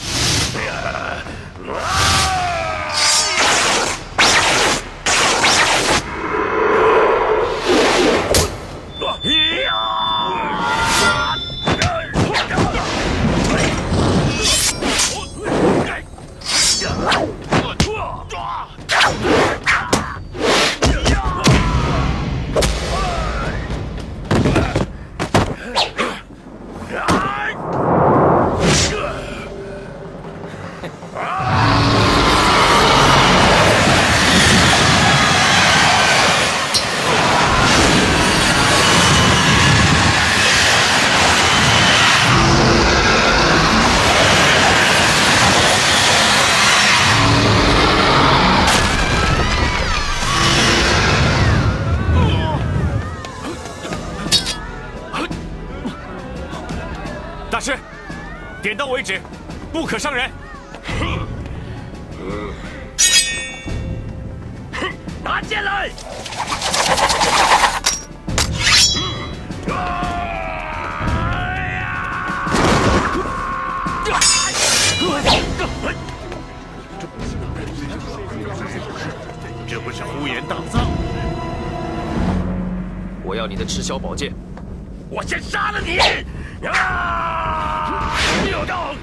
Speaker 2: 大师，点到为止，不可伤人。
Speaker 8: 拿剑来！
Speaker 13: 这不是胡言大造！
Speaker 5: 我要你的赤霄宝剑！
Speaker 8: 我先杀了你！有道！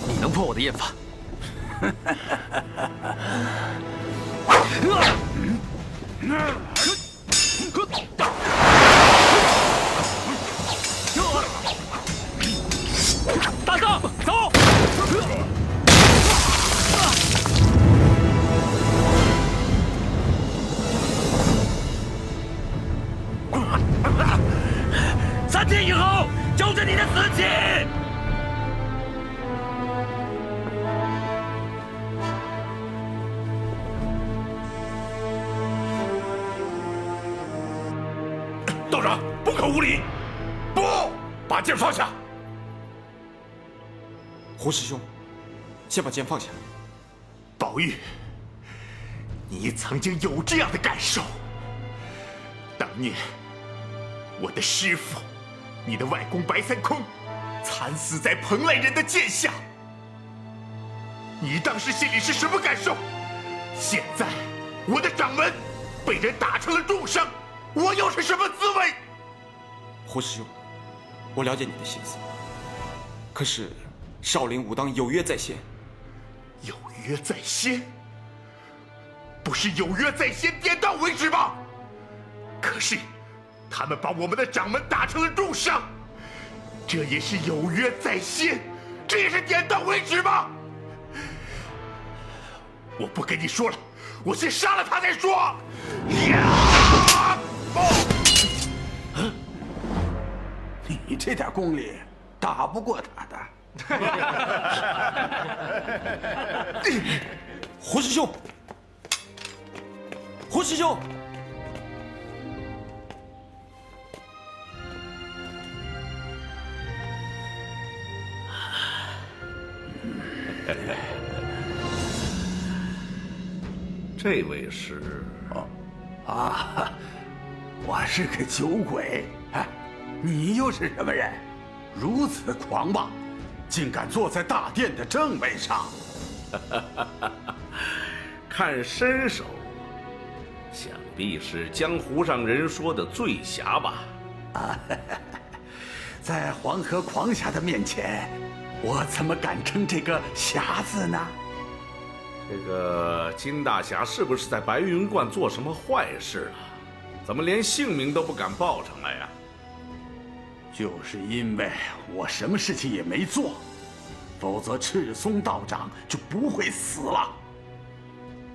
Speaker 5: 你能破我的剑法？
Speaker 2: 大藏，走！3
Speaker 8: 天以后就是你的死期！
Speaker 13: 道长，不可无礼！不，把剑放下！
Speaker 10: 胡师兄，先把剑放下。
Speaker 11: 宝玉，你曾经有这样的感受？当年，我的师父，你的外公白三空，惨死在蓬莱人的剑下。你当时心里是什么感受？现在，我的掌门被人打成了重伤，我又是什么滋味？
Speaker 10: 胡师兄，我了解你的心思。可是，少林武当有约在先。
Speaker 11: 有约在先？不是有约在先，点到为止吗？可是，他们把我们的掌门打成了重伤，这也是有约在先，这也是点到为止吗？我不跟你说了，我先杀了他再说。
Speaker 12: 你这点功力打不过他的。
Speaker 10: 胡师兄，胡师兄，
Speaker 3: 这位是
Speaker 12: 我是个酒鬼。哎，你又是什么人？如此狂妄，竟敢坐在大殿的正位上！
Speaker 3: 看身手，想必是江湖上人说的醉侠吧？
Speaker 12: 在黄河狂侠的面前，我怎么敢称这个侠字呢？
Speaker 3: 这个金大侠是不是在白云观做什么坏事了？怎么连性命都不敢报上来呀？
Speaker 12: 就是因为我什么事情也没做，否则赤松道长就不会死了。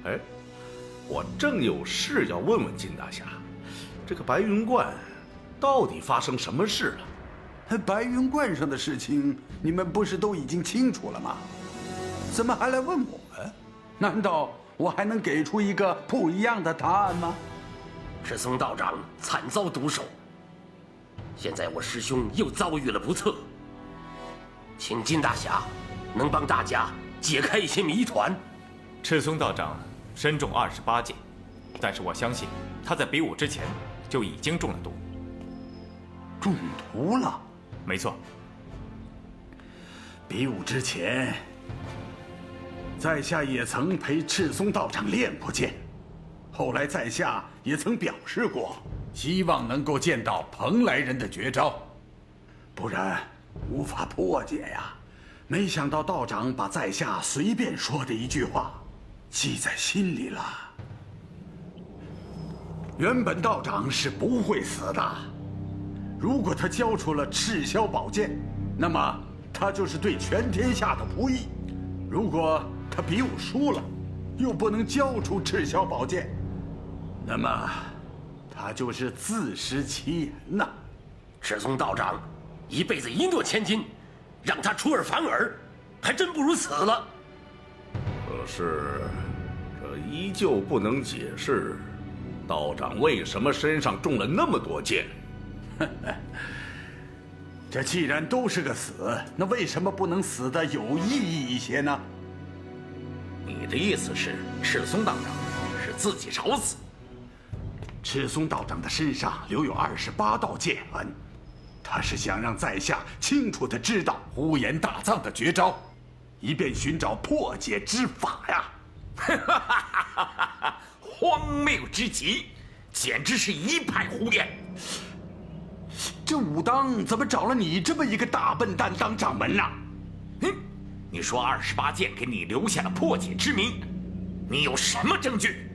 Speaker 3: 哎，我正有事要问问金大侠，这个白云观到底发生什么事了？
Speaker 12: 白云观上的事情，你们不是都已经清楚了吗？怎么还来问我？难道我还能给出一个不一样的答案吗？
Speaker 8: 赤松道长惨遭毒手，现在我师兄又遭遇了不测，请金大侠能帮大家解开一些谜团。
Speaker 2: 赤松道长身中28箭，但是我相信他在比武之前就已经中了毒。
Speaker 12: 中毒了？
Speaker 2: 没错。
Speaker 12: 比武之前，在下也曾陪赤松道长练过剑，后来在下也曾表示过，希望能够见到蓬莱人的绝招，不然无法破解呀。没想到道长把在下随便说的一句话记在心里了。原本道长是不会死的，如果他交出了赤霄宝剑，那么他就是对全天下的不义；如果他比武输了，又不能交出赤霄宝剑，那么他就是自食其言呐。
Speaker 8: 赤松道长一辈子一诺千金，让他出尔反尔，还真不如死了。
Speaker 3: 可是这依旧不能解释道长为什么身上中了那么多箭。
Speaker 12: 这既然都是个死，那为什么不能死得有意义一些呢？
Speaker 1: 你的意思是，赤松道长是自己找死？
Speaker 12: 赤松道长的身上留有28道剑痕，他是想让在下清楚地知道呼延大藏的绝招，以便寻找破解之法呀！
Speaker 1: 荒谬之极，简直是一派胡言。
Speaker 12: 这武当怎么找了你这么一个大笨蛋当掌门呢？
Speaker 1: 你说28剑给你留下了破解之谜，你有什么证据？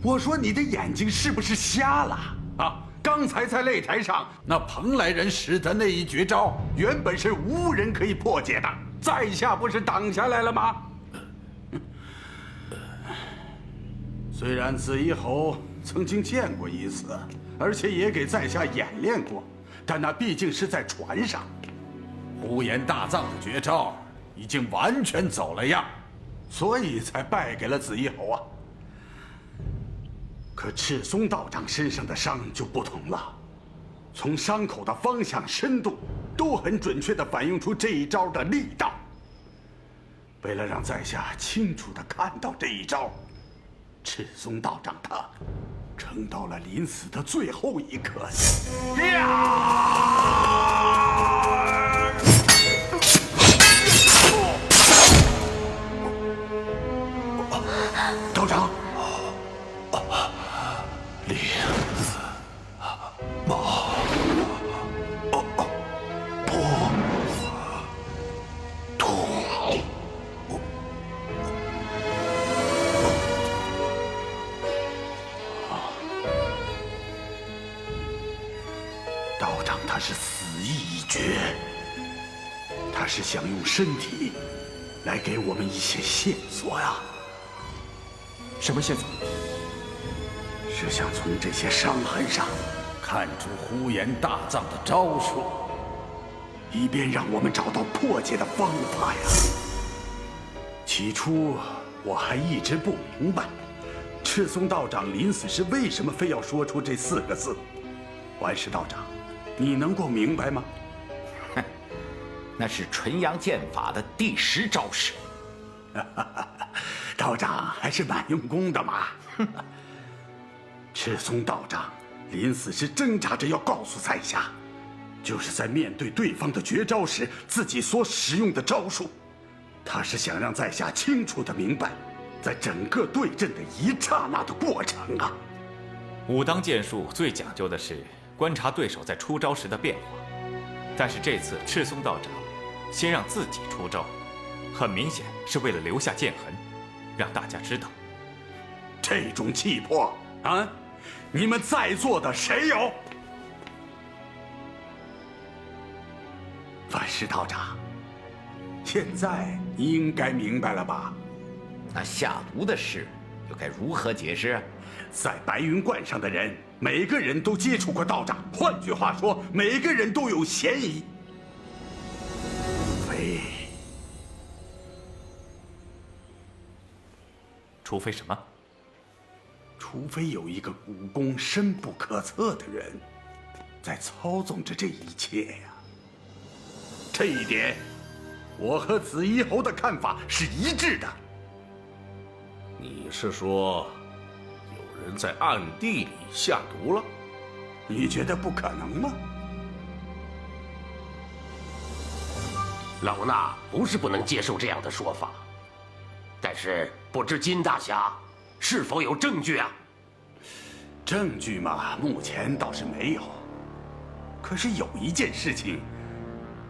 Speaker 12: 我说你的眼睛是不是瞎了啊？刚才在擂台上，那蓬莱人使的那一绝招，原本是无人可以破解的，在下不是挡下来了吗？虽然紫衣侯曾经见过一次，而且也给在下演练过，但那毕竟是在船上。呼延大藏的绝招已经完全走了样，所以才败给了紫衣侯啊。可赤松道长身上的伤就不同了，从伤口的方向、深度都很准确地反映出这一招的力道。为了让在下清楚地看到这一招，赤松道长他撑到了临死的最后一刻。道长，李茂道长他是死意已决，他是想用身体来给我们一些线索呀。
Speaker 10: 什么线索？
Speaker 12: 是想从这些伤痕上看出呼延大藏的招数，以便让我们找到破解的方法呀。起初我还一直不明白，赤松道长临死时为什么非要说出这4个字。万世道长，你能够明白吗？
Speaker 1: 那是纯阳剑法的第10招式。
Speaker 12: 道长还是蛮用功的嘛。赤松道长临死时挣扎着要告诉在下，就是在面对对方的绝招时自己所使用的招数。他是想让在下清楚地明白，在整个对阵的一刹那的过程啊。
Speaker 2: 武当剑术最讲究的是观察对手在出招时的变化，但是这次赤松道长先让自己出招，很明显是为了留下剑痕，让大家知道。
Speaker 12: 这种气魄啊，你们在座的谁有？万石道长，现在你应该明白了吧？
Speaker 1: 那下毒的事又该如何解释？
Speaker 12: 在白云观上的人，每个人都接触过道长，换句话说，每个人都有嫌疑。
Speaker 2: 除非什么？
Speaker 12: 除非有一个武功深不可测的人，在操纵着这一切呀。这一点，我和紫衣侯的看法是一致的。
Speaker 3: 你是说，有人在暗地里下毒了？
Speaker 12: 你觉得不可能吗？
Speaker 8: 老衲不是不能接受这样的说法，但是不知金大侠是否有证据啊？
Speaker 12: 证据嘛，目前倒是没有。可是有一件事情，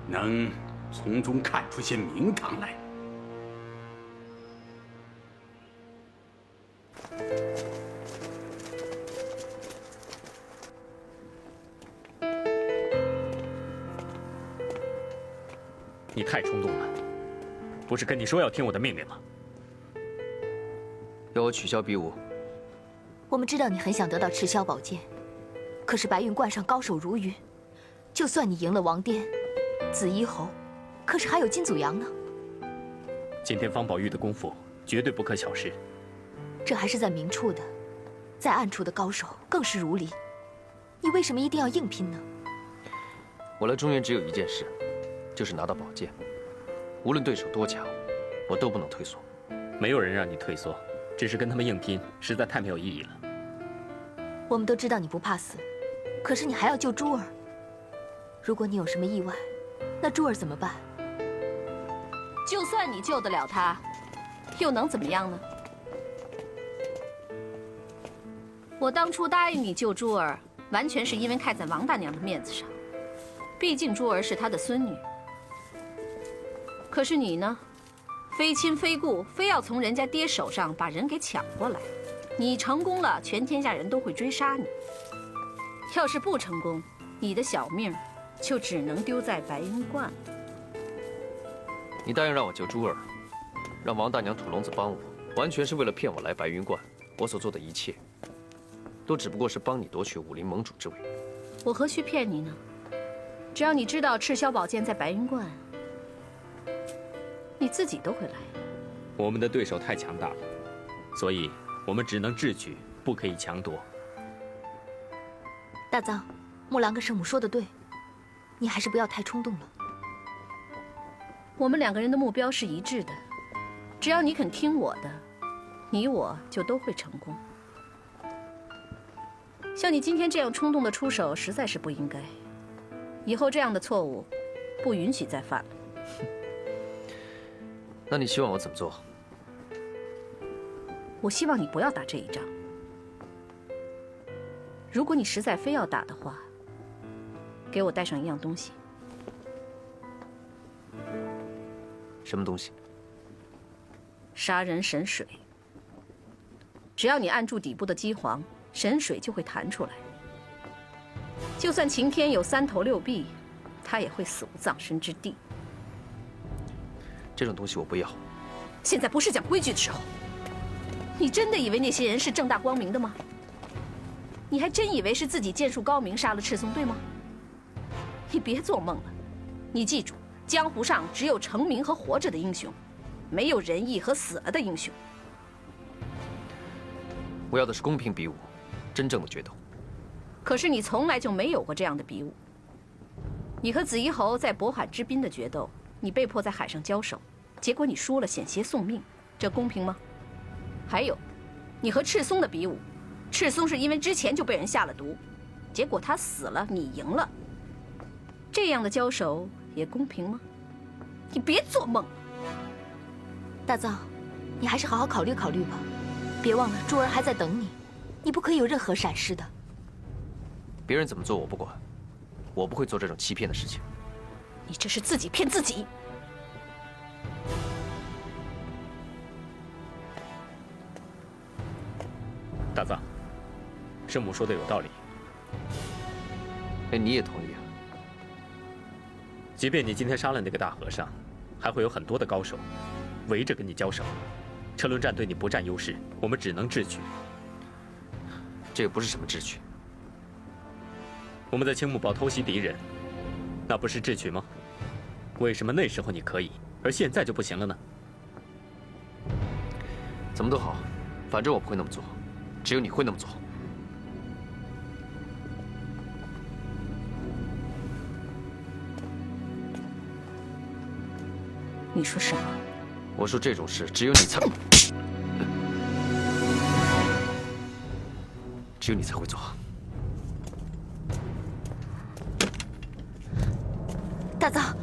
Speaker 12: 能从中看出些名堂来。
Speaker 5: 你太冲动了，不是跟你说要听我的命令吗？要我取消比武？
Speaker 6: 我们知道你很想得到赤霄宝剑，可是白云观上高手如云，就算你赢了王颠、紫衣侯，可是还有金祖阳呢。
Speaker 5: 今天方宝玉的功夫绝对不可小视。
Speaker 6: 这还是在明处的，在暗处的高手更是如离。你为什么一定要硬拼呢？
Speaker 5: 我来中原只有一件事，就是拿到宝剑。无论对手多强，我都不能退缩。没有人让你退缩，只是跟他们硬拼，实在太没有意义了。
Speaker 6: 我们都知道你不怕死，可是你还要救珠儿。如果你有什么意外，那珠儿怎么办？
Speaker 9: 就算你救得了他，又能怎么样呢？我当初答应你救珠儿，完全是因为看在王大娘的面子上，毕竟珠儿是她的孙女。可是你呢，非亲非故，非要从人家爹手上把人给抢过来。你成功了，全天下人都会追杀你；要是不成功，你的小命就只能丢在白云观了。
Speaker 5: 你答应让我救珠儿，让王大娘土笼子帮我，完全是为了骗我来白云观。我所做的一切，都只不过是帮你夺取武林盟主之位。
Speaker 9: 我何须骗你呢？只要你知道赤霄宝剑在白云观，你自己都会来。
Speaker 5: 我们的对手太强大了，所以我们只能智取，不可以强夺。
Speaker 6: 大藏，木兰跟圣母说的对，你还是不要太冲动了。
Speaker 9: 我们两个人的目标是一致的，只要你肯听我的，你我就都会成功。像你今天这样冲动的出手，实在是不应该。以后这样的错误，不允许再犯了。
Speaker 5: 那你希望我怎么做？
Speaker 9: 我希望你不要打这一仗。如果你实在非要打的话，给我带上一样东西。
Speaker 5: 什么东西？
Speaker 9: 杀人神水。只要你按住底部的机簧，神水就会弹出来。就算擎天有3头6臂，他也会死无葬身之地。
Speaker 5: 这种东西我不要。
Speaker 9: 现在不是讲规矩的时候。你真的以为那些人是正大光明的吗？你还真以为是自己剑术高明杀了赤松，对吗？你别做梦了。你记住，江湖上只有成名和活着的英雄，没有仁义和死了的英雄。
Speaker 5: 我要的是公平比武，真正的决斗。
Speaker 9: 可是你从来就没有过这样的比武。你和紫衣侯在渤海之滨的决斗，你被迫在海上交手，结果你输了，险些送命，这公平吗？还有，你和赤松的比武，赤松是因为之前就被人下了毒，结果他死了，你赢了。这样的交手也公平吗？你别做梦。
Speaker 6: 大藏，你还是好好考虑考虑吧。别忘了，珠儿还在等你，你不可以有任何闪失的。
Speaker 5: 别人怎么做我不管，我不会做这种欺骗的事情。
Speaker 9: 你这是自己骗自己。
Speaker 5: 大藏，师母说的有道理。
Speaker 14: 哎，你也同意啊？
Speaker 5: 即便你今天杀了那个大和尚，还会有很多的高手围着跟你交手。车轮战对你不占优势，我们只能智取。
Speaker 14: 这个不是什么智取。
Speaker 5: 我们在青木堡偷袭敌人，那不是智取吗？为什么那时候你可以，而现在就不行了呢？
Speaker 14: 怎么都好，反正我不会那么做，只有你会那么做。
Speaker 9: 你说什么？
Speaker 14: 我说这种事只有你才，只有你才会做。
Speaker 6: 大藏。